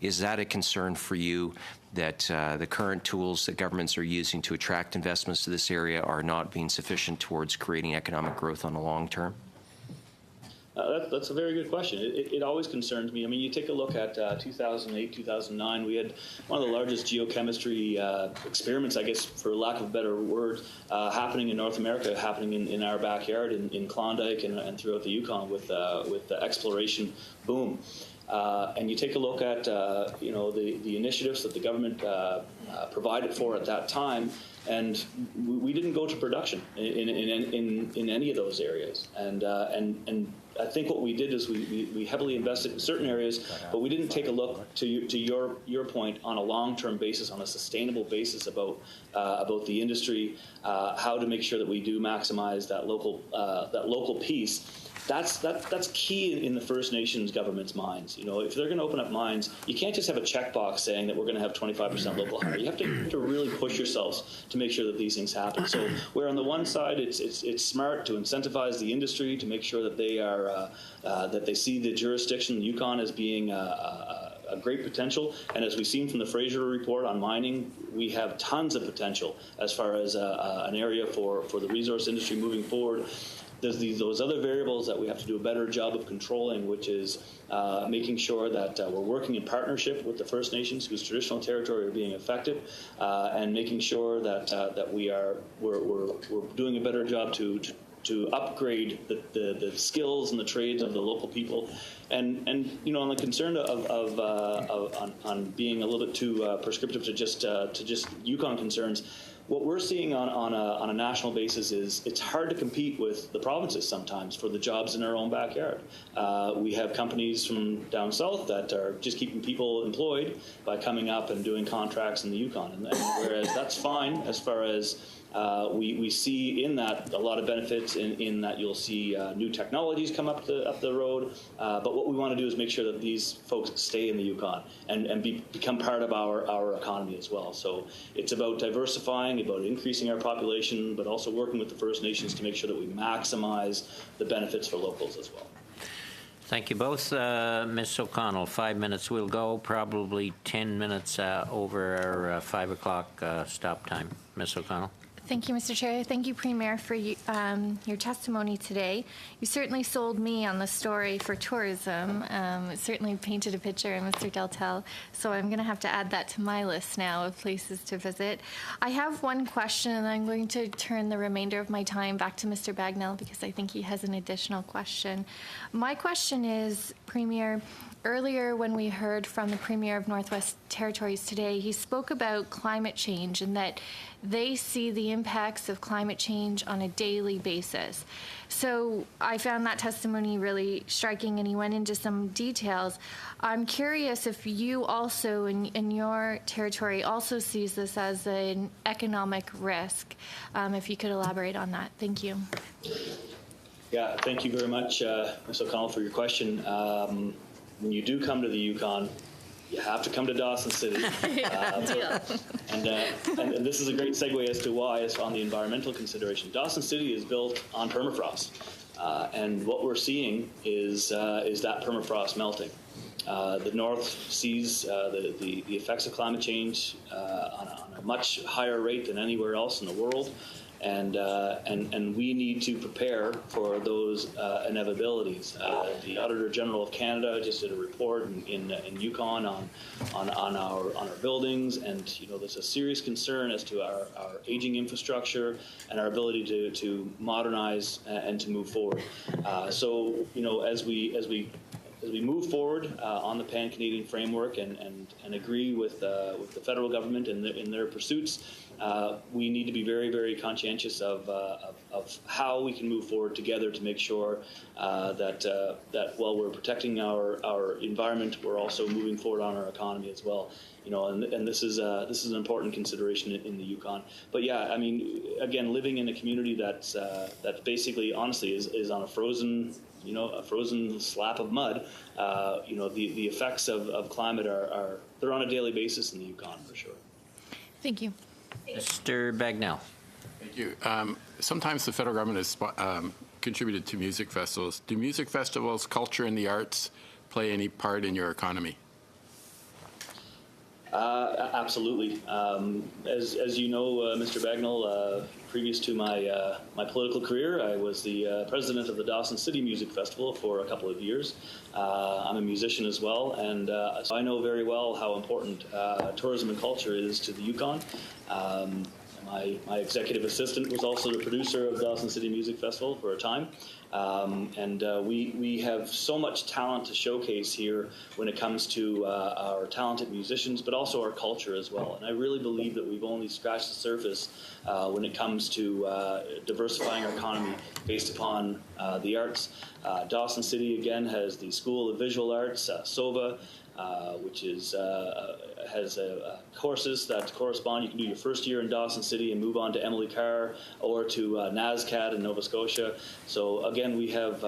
Is that a concern for you, that the current tools that governments are using to attract investments to this area are not being sufficient towards creating economic growth on the long term? That's a very good question. It always concerns me. I mean, you take a look at 2008, 2009, we had one of the largest geochemistry experiments, I guess, for lack of a better word, happening in North America, happening in our backyard, in Klondike and throughout the Yukon with the exploration boom. And you take a look at, the initiatives that the government provided for at that time, and we didn't go to production in any of those areas. And I think what we did is we heavily invested in certain areas, but we didn't take a look to your point on a long-term basis, on a sustainable basis about the industry, how to make sure that we do maximize that local piece. That's key in the First Nations government's minds. You know, if they're going to open up mines, you can't just have a checkbox saying that we're going to have 25% local hire. You have to really push yourselves to make sure that these things happen. So where on the one side it's smart to incentivize the industry to make sure that they are that they see the jurisdiction, the Yukon, as being a great potential. And as we've seen from the Fraser report on mining, we have tons of potential as far as an area for the resource industry moving forward. There's those other variables that we have to do a better job of controlling, which is making sure that we're working in partnership with the First Nations whose traditional territory are being affected, and making sure that we're doing a better job to upgrade the skills and the trades of the local people, and on the concern on being a little bit too prescriptive to just Yukon concerns. What we're seeing on a national basis is it's hard to compete with the provinces sometimes for the jobs in our own backyard. We have companies from down south that are just keeping people employed by coming up and doing contracts in the Yukon, and whereas that's fine as far as we see in that a lot of benefits in that you'll see new technologies come up the road, but what we want to do is make sure that these folks stay in the Yukon and become part of our economy as well. So it's about diversifying, about increasing our population, but also working with the First Nations to make sure that we maximize the benefits for locals as well. Thank you both. Ms. O'Connell, 5 minutes. We'll go probably 10 minutes over our 5 o'clock stop time. Ms. O'Connell. Thank you, Mr. Chair. Thank you, Premier, for your testimony today. You certainly sold me on the story for tourism. It certainly painted a picture of Mr. Deltel, so I'm going to have to add that to my list now of places to visit. I have one question, and I'm going to turn the remainder of my time back to Mr. Bagnell because I think he has an additional question. My question is, Premier, earlier when we heard from the Premier of Northwest Territories today, he spoke about climate change and that they see the impacts of climate change on a daily basis. So I found that testimony really striking, and he went into some details. I'm curious if you also, in your territory, also sees this as an economic risk. If you could elaborate on that. Thank you. Yeah, thank you very much, Ms. O'Connell, for your question. When you do come to the Yukon, you have to come to Dawson City. And this is a great segue as to why, it's on the environmental consideration. Dawson City is built on permafrost. And what we're seeing is that permafrost melting. The North sees the effects of climate change on a much higher rate than anywhere else in the world. and we need to prepare for those inevitabilities. The Auditor General of Canada just did a report in Yukon on our buildings, and there's a serious concern as to our aging infrastructure and our ability to modernize and to move forward. So as we move forward on the Pan-Canadian framework and agree with the federal government in their pursuits, we need to be very, very conscientious of how we can move forward together to make sure that while we're protecting our environment, we're also moving forward on our economy as well. And this is an important consideration in the Yukon. But yeah, I mean, again, living in a community that basically, honestly, is on a frozen slab of mud. The effects of climate they're on a daily basis in the Yukon for sure. Thank you. Mr. Bagnell. Thank you. Sometimes the federal government has contributed to music festivals. Do music festivals, culture, and the arts play any part in your economy? Absolutely. As you know, Mr. Bagnell, previous to my political career, I was the president of the Dawson City Music Festival for a couple of years. I'm a musician as well, and so I know very well how important tourism and culture is to the Yukon. My executive assistant was also the producer of Dawson City Music Festival for a time. We have so much talent to showcase here when it comes to our talented musicians, but also our culture as well. And I really believe that we've only scratched the surface when it comes to diversifying our economy based upon the arts. Dawson City, again, has the School of Visual Arts, SOVA, which has courses that correspond. You can do your first year in Dawson City and move on to Emily Carr or to NSCAD in Nova Scotia. So again, we have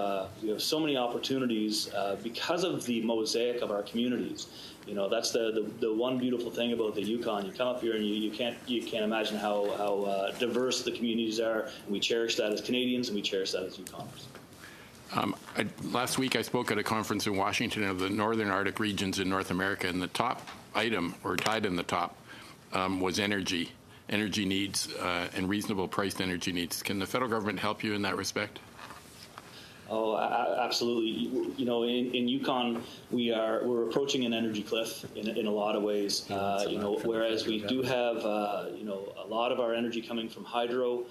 so many opportunities because of the mosaic of our communities. That's the one beautiful thing about the Yukon. You come up here and you can't imagine how diverse the communities are. And we cherish that as Canadians, and we cherish that as Yukoners. Last week I spoke at a conference in Washington of the Northern Arctic regions in North America, and the top item, or tied in the top, was energy needs and reasonable priced energy needs. Can the federal government help you in that respect? Oh, absolutely. In Yukon, we're approaching an energy cliff in a lot of ways. Whereas we do have a lot of our energy coming from hydro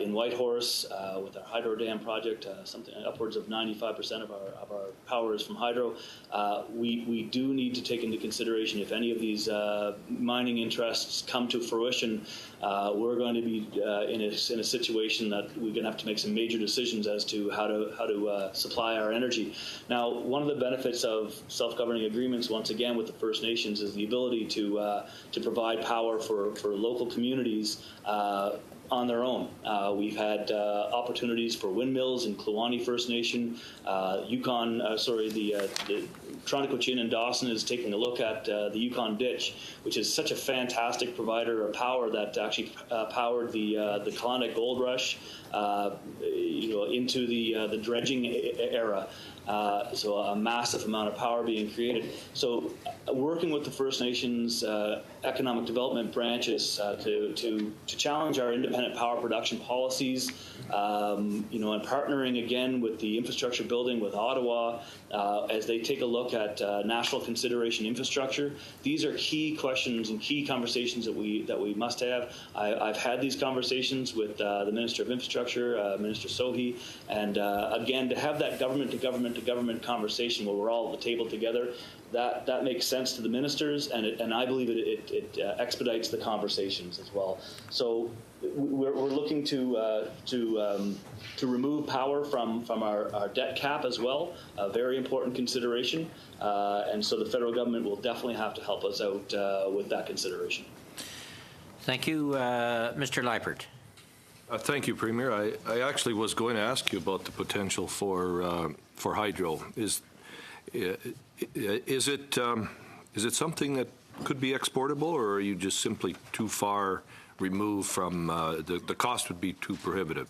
in Whitehorse with our hydro dam project, something upwards of 95% of our power is from hydro. We do need to take into consideration if any of these mining interests come to fruition, we're going to be in a situation that we're going to have to make some major decisions as to how to supply our energy. Now, one of the benefits of self-governing agreements, once again, with the First Nations is the ability to provide power for local communities on their own. We've had opportunities for windmills in Kluane First Nation. The Toronto Cochin and Dawson is taking a look at the Yukon Ditch, which is such a fantastic provider of power that actually powered the Klondike Gold Rush into the dredging era. So a massive amount of power being created. So working with the First Nations economic development branches to challenge our independent power production policies, and partnering again with the infrastructure building with Ottawa as they take a look at national consideration infrastructure. These are key questions and key conversations that we must have. I've had these conversations with the Minister of Infrastructure, Minister Sohi, and again, to have that government-to-government conversation where we're all at the table together, that makes sense to the ministers, and I believe it expedites the conversations as well. So we're looking to remove power from our debt cap as well, a very important consideration, and so the federal government will definitely have to help us out with that consideration. Thank you. Mr. Leipert. Thank you, Premier. I actually was going to ask you about the potential for hydro. Is it something that could be exportable, or are you just simply too far removed from the cost would be too prohibitive?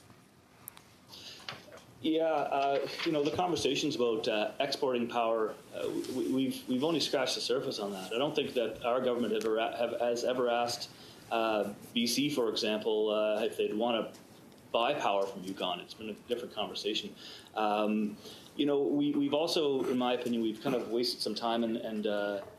Yeah, the conversations about exporting power, we've only scratched the surface on that. I don't think that our government has ever asked BC, for example, if they'd want to buy power from Yukon. It's been a different conversation. We've also, in my opinion, we've kind of wasted some time and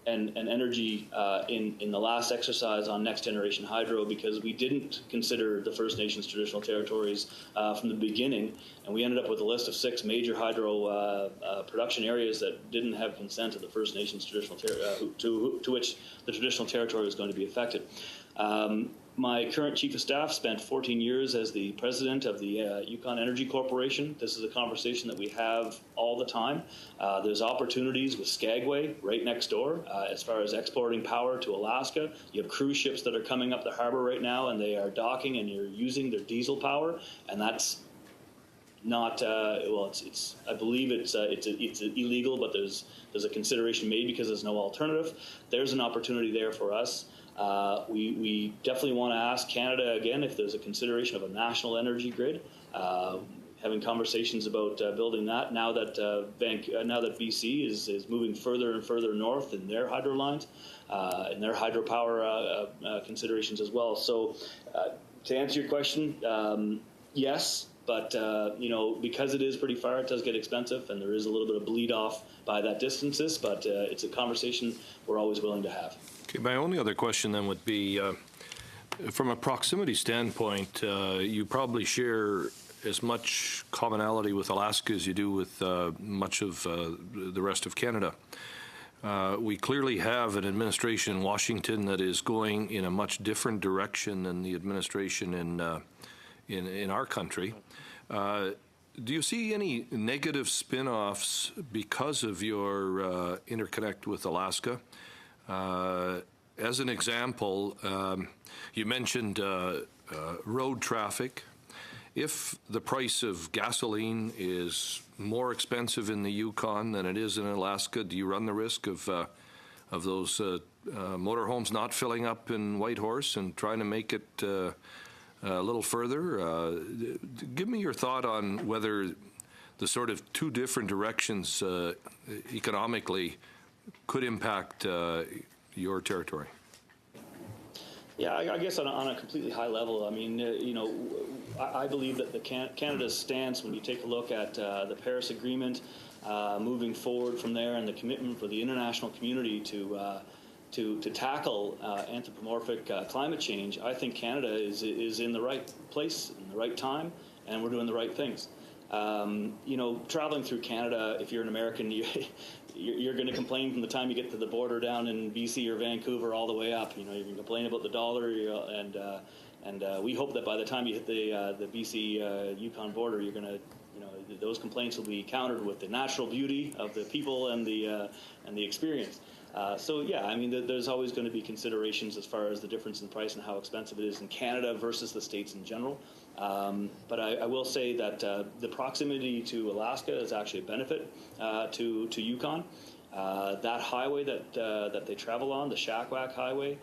energy in the last exercise on next generation hydro because we didn't consider the First Nations traditional territories from the beginning, and we ended up with a list of 6 major hydro production areas that didn't have consent of the First Nations traditional to which the traditional territory was going to be affected. My current chief of staff spent 14 years as the president of the Yukon Energy Corporation. This is a conversation that we have all the time. There's opportunities with Skagway right next door as far as exporting power to Alaska. You have cruise ships that are coming up the harbor right now, and they are docking and you're using their diesel power, and that's not it's I believe it's illegal, but there's a consideration made because there's no alternative. There's an opportunity there for us. We definitely want to ask Canada again if there's a consideration of a national energy grid. Having conversations about building that now that BC is moving further and further north in their hydro lines, and their hydropower considerations as well. So, to answer your question, yes. But, because it is pretty far, it does get expensive, and there is a little bit of bleed off by that distances, but it's a conversation we're always willing to have. Okay, my only other question then would be, from a proximity standpoint, you probably share as much commonality with Alaska as you do with much of the rest of Canada. We clearly have an administration in Washington that is going in a much different direction than the administration in our country. Do you see any negative spin-offs because of your interconnect with Alaska? As an example, you mentioned road traffic. If the price of gasoline is more expensive in the Yukon than it is in Alaska, do you run the risk of those motorhomes not filling up in Whitehorse and trying to make it a little further? Give me your thought on whether the sort of two different directions economically could impact your territory. Yeah, I guess on a completely high level, I mean, I believe that Canada's stance, when you take a look at the Paris Agreement, moving forward from there, and the commitment for the international community to tackle anthropomorphic climate change, I think Canada is in the right place, in the right time, and we're doing the right things. Traveling through Canada, if you're an American, you're going to complain from the time you get to the border down in BC or Vancouver all the way up. You can complain about the dollar, and we hope that by the time you hit the BC Yukon border, you're going to, those complaints will be countered with the natural beauty of the people and the experience. So yeah, I mean, there's always going to be considerations as far as the difference in price and how expensive it is in Canada versus the States in general. But I will say that the proximity to Alaska is actually a benefit to Yukon. That highway that they travel on, the Shakwack Highway,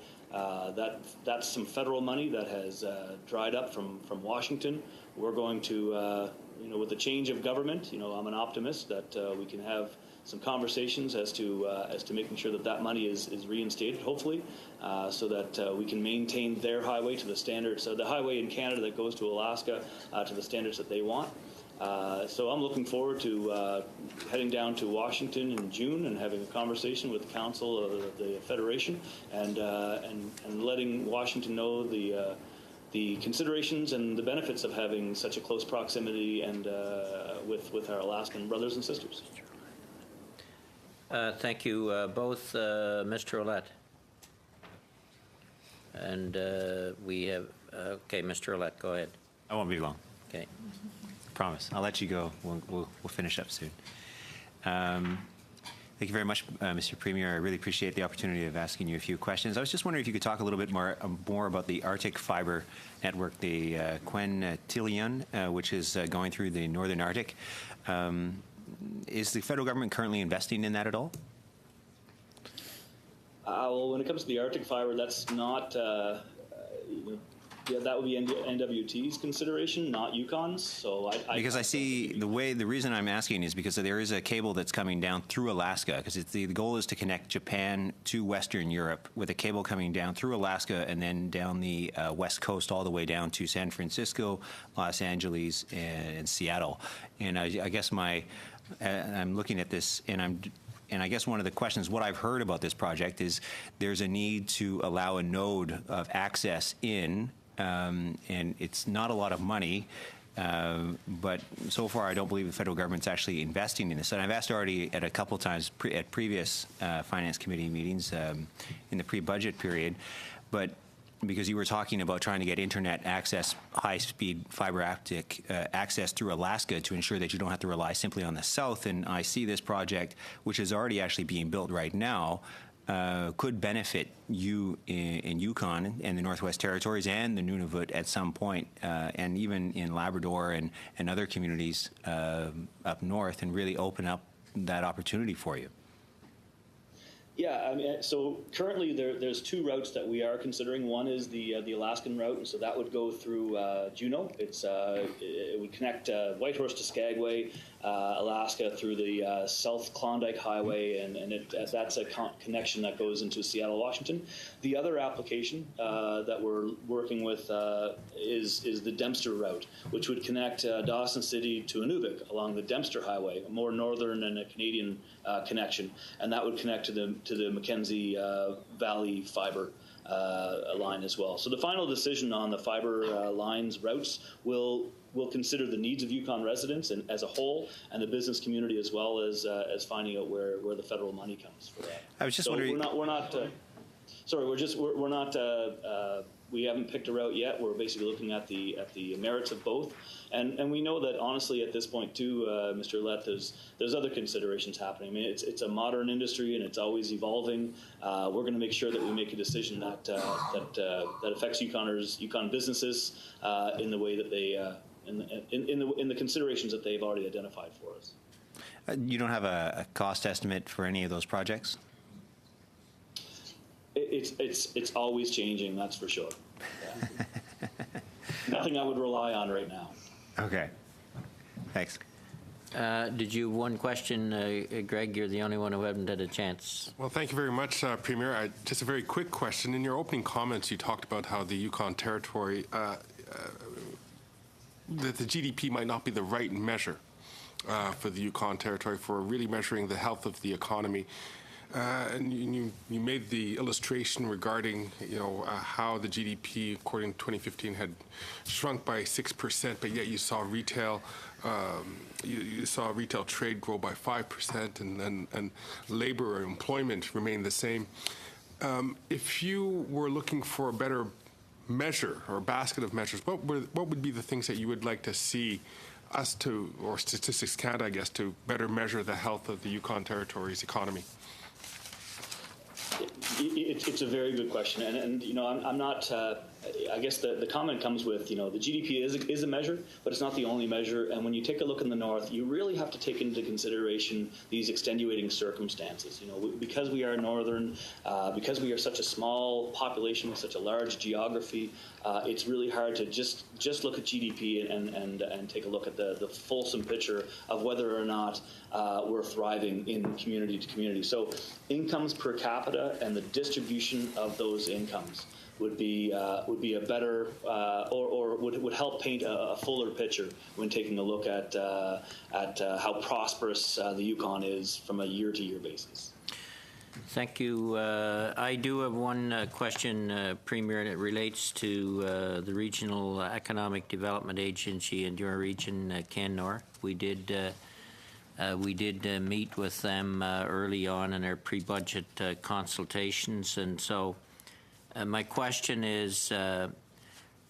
that's some federal money that has dried up from Washington. We're going to, with the change of government, I'm an optimist that we can have some conversations as to making sure that money is reinstated, hopefully, so that we can maintain their highway to the standards, the highway in Canada that goes to Alaska to the standards that they want. So I'm looking forward to heading down to Washington in June and having a conversation with the Council of the Federation and letting Washington know the considerations and the benefits of having such a close proximity and with our Alaskan brothers and sisters. Thank you both, Mr. Ouellette. And we have, okay, Mr. Ouellette, go ahead. I won't be long. Okay. Promise. I'll let you go. We'll finish up soon. Thank you very much, Mr. Premier. I really appreciate the opportunity of asking you a few questions. I was just wondering if you could talk a little bit more about the Arctic Fiber Network, the Quentilion, which is going through the Northern Arctic. Is the federal government currently investing in that at all? Well, when it comes to the Arctic Fiber, that's not Yeah, that would be NWT's consideration, not Yukon's. So because I see the reason I'm asking is because there is a cable that's coming down through Alaska, because the goal is to connect Japan to Western Europe with a cable coming down through Alaska and then down the west coast all the way down to San Francisco, Los Angeles, and Seattle. And I guess I'm looking at this and I guess one of the questions, what I've heard about this project is there's a need to allow a node of access in, and it's not a lot of money, but so far I don't believe the federal government's actually investing in this. And I've asked already at a couple times at previous Finance Committee meetings in the pre-budget period, but because you were talking about trying to get internet access, high-speed fiber optic access through Alaska to ensure that you don't have to rely simply on the south. And I see this project, which is already actually being built right now, could benefit you in Yukon and the Northwest Territories and the Nunavut at some point, and even in Labrador and other communities up north, and really open up that opportunity for you. Yeah, I mean, so currently there's two routes that we are considering. One is the Alaskan route, and so that would go through Juneau. It would connect Whitehorse to Skagway, Alaska through the South Klondike Highway, and that's a connection that goes into Seattle, Washington. The other application that we're working with is the Dempster route, which would connect Dawson City to Inuvik along the Dempster Highway, a more northern and a Canadian connection, and that would connect to the Mackenzie Valley fiber line as well. So the final decision on the fiber lines routes will consider the needs of Yukon residents and as a whole, and the business community, as well as finding out where the federal money comes for that. I was just wondering. We haven't picked a route yet. We're basically looking at the merits of both, and we know that honestly at this point too, Mr. Lett, there's other considerations happening. I mean, it's a modern industry and it's always evolving. We're going to make sure that we make a decision that affects Yukon businesses in the way that they in the considerations that they've already identified for us. You don't have a cost estimate for any of those projects? It's always changing, that's for sure. Yeah. Nothing I would rely on right now. Okay. Thanks. Did you have one question, Greg? You're the only one who hasn't had a chance. Well, thank you very much, Premier. Just a very quick question. In your opening comments, you talked about how the Yukon Territory, that the GDP might not be the right measure for the Yukon Territory for really measuring the health of the economy. And you made the illustration regarding how the GDP according to 2015 had shrunk by 6%, but yet you saw retail retail trade grow by 5%, and labor or employment remained the same. If you were looking for a better measure or basket of measures, what would be the things that you would like to see us to, or Statistics Canada, I guess, to better measure the health of the Yukon Territory's economy? It's a very good question, and I'm not. I guess the comment comes with the GDP is a measure, but it's not the only measure. And when you take a look in the north, you really have to take into consideration these extenuating circumstances. Because we are northern, because we are such a small population with such a large geography, it's really hard to just look at GDP and take a look at the fulsome picture of whether or not we're thriving in community to community. So incomes per capita and the distribution of those incomes would be a better or would help paint a fuller picture when taking a look at how prosperous the Yukon is from a year-to-year basis. Thank you. I do have one question, Premier, and it relates to the Regional Economic Development Agency in your region, Canmore. We did meet with them early on in our pre-budget consultations, and so my question is, are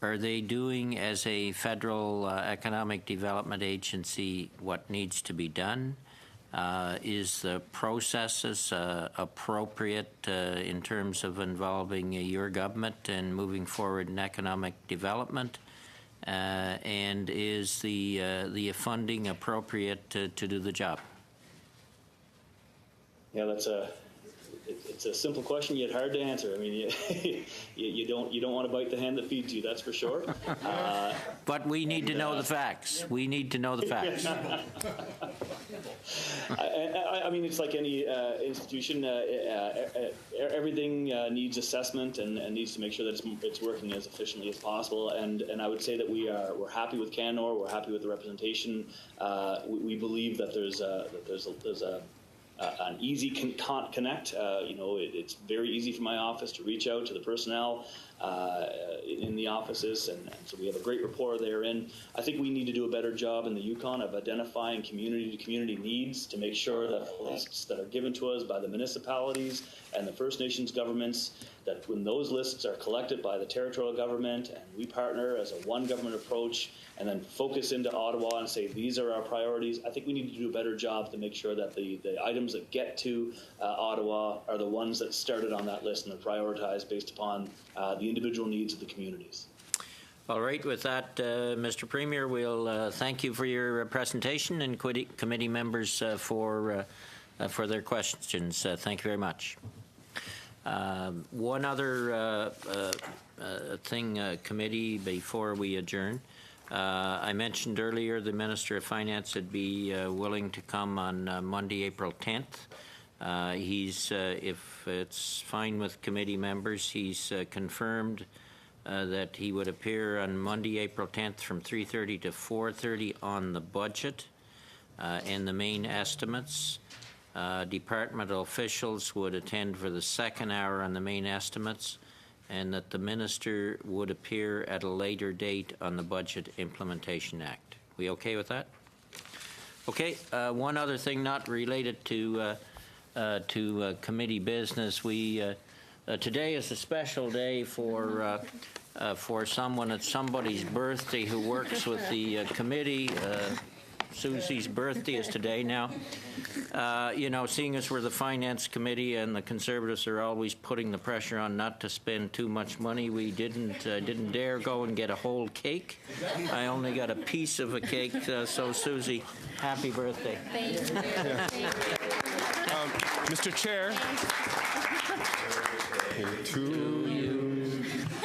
they doing as a federal economic development agency what needs to be done? Is the processes appropriate in terms of involving your government and moving forward in economic development? And is the funding appropriate to do the job? Yeah, it's a simple question yet hard to answer. I mean, you don't want to bite the hand that feeds you. That's for sure. But we need to know the facts. We need to know the facts. I mean, it's like any institution. Everything needs assessment and needs to make sure that it's working as efficiently as possible. And I would say that we're happy with Canor. We're happy with the representation. We believe that there's an easy connect. It's very easy for my office to reach out to the personnel in the offices, and so we have a great rapport therein. I think we need to do a better job in the Yukon of identifying community-to-community needs to make sure that lists that are given to us by the municipalities and the First Nations governments, that when those lists are collected by the territorial government and we partner as a one government approach and then focus into Ottawa and say these are our priorities, I think we need to do a better job to make sure that the items that get to Ottawa are the ones that started on that list and are prioritized based upon the individual needs of the communities. All right. With that, Mr. Premier, we'll thank you for your presentation, and committee members for their questions. Thank you very much. One other thing, committee, before we adjourn. I mentioned earlier the Minister of Finance would be willing to come on Monday, April 10th. If it's fine with committee members, he's confirmed that he would appear on Monday, April 10th from 3:30 to 4:30 on the budget and the main estimates. Departmental officials would attend for the second hour on the main estimates, and that the minister would appear at a later date on the Budget Implementation Act. We okay with that? Okay. One other thing not related to committee business. Today is a special day for someone. It's somebody's birthday who works with the committee. Susie's birthday is today. Now, seeing as we're the Finance Committee and the Conservatives are always putting the pressure on not to spend too much money, we didn't dare go and get a whole cake. I only got a piece of a cake. So, Susie, happy birthday. Thank you. Mr. Chair. To you,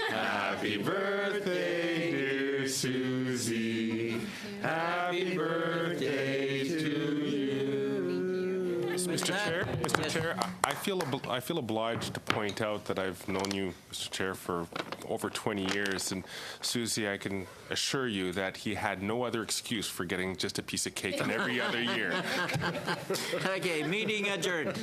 happy birthday, dear Susie. Happy birthday to you. Mr. Chair, I feel obliged to point out that I've known you, Mr. Chair, for over 20 years, and Susie, I can assure you that he had no other excuse for getting just a piece of cake in every other year. Okay, meeting adjourned.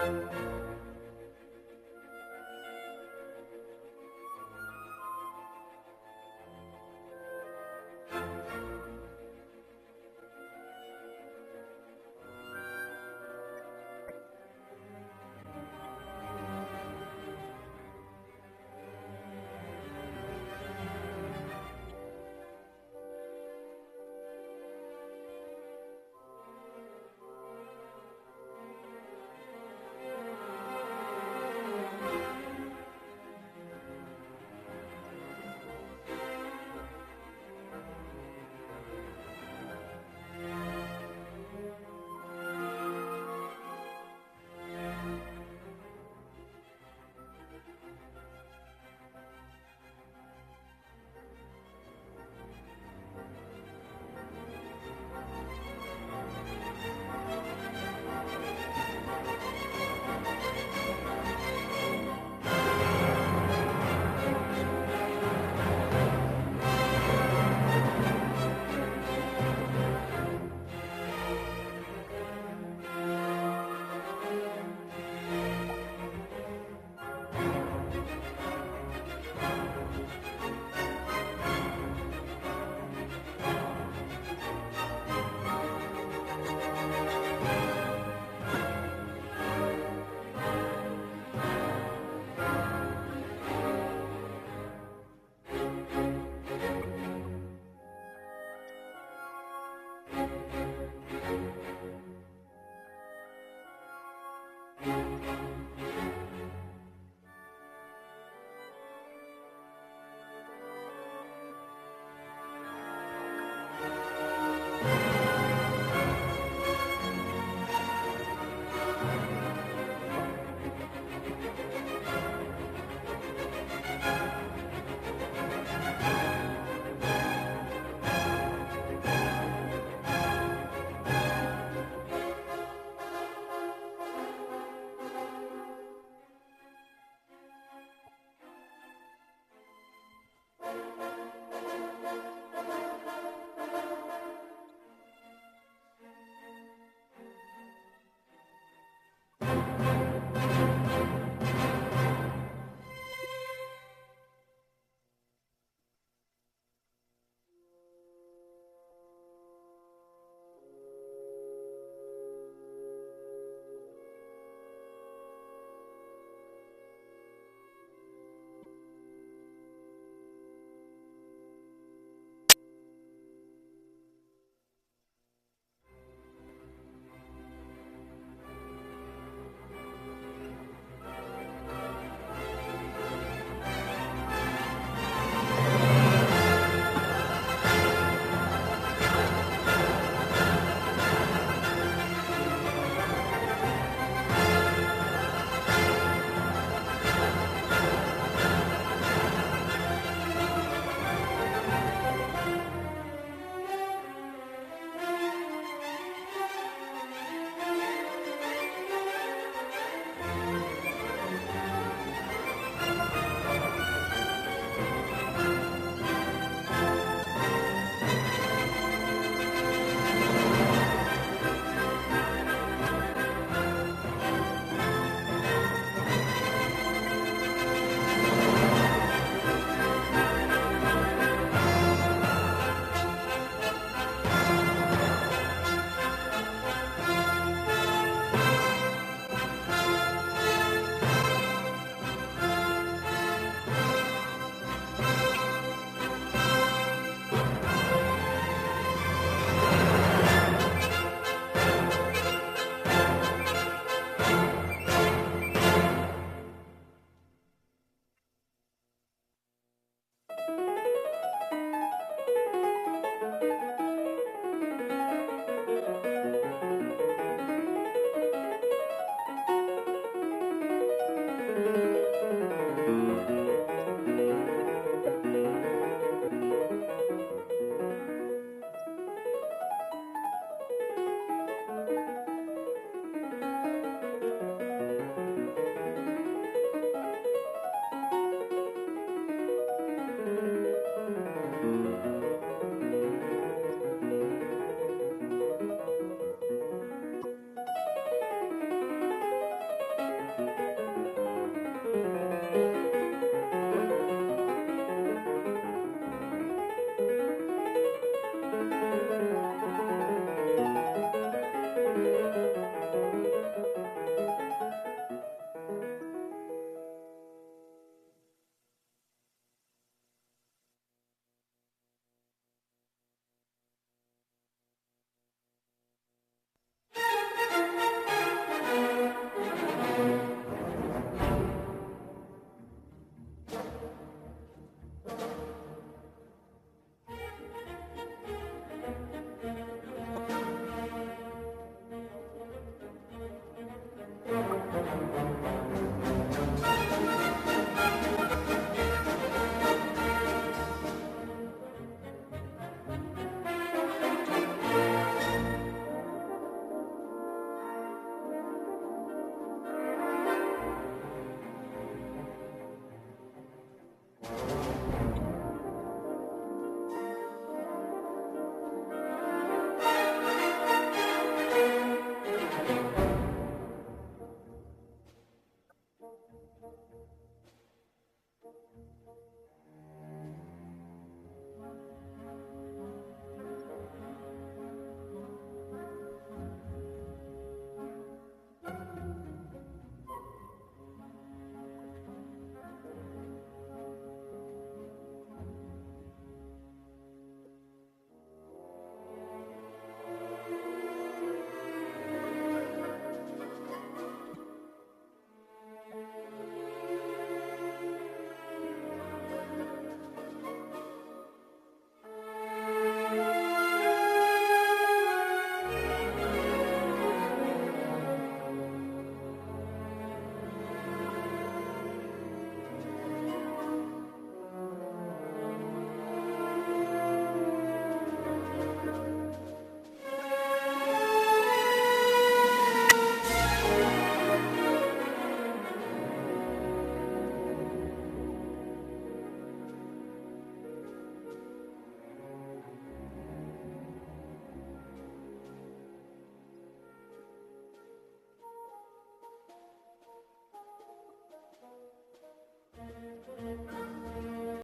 you.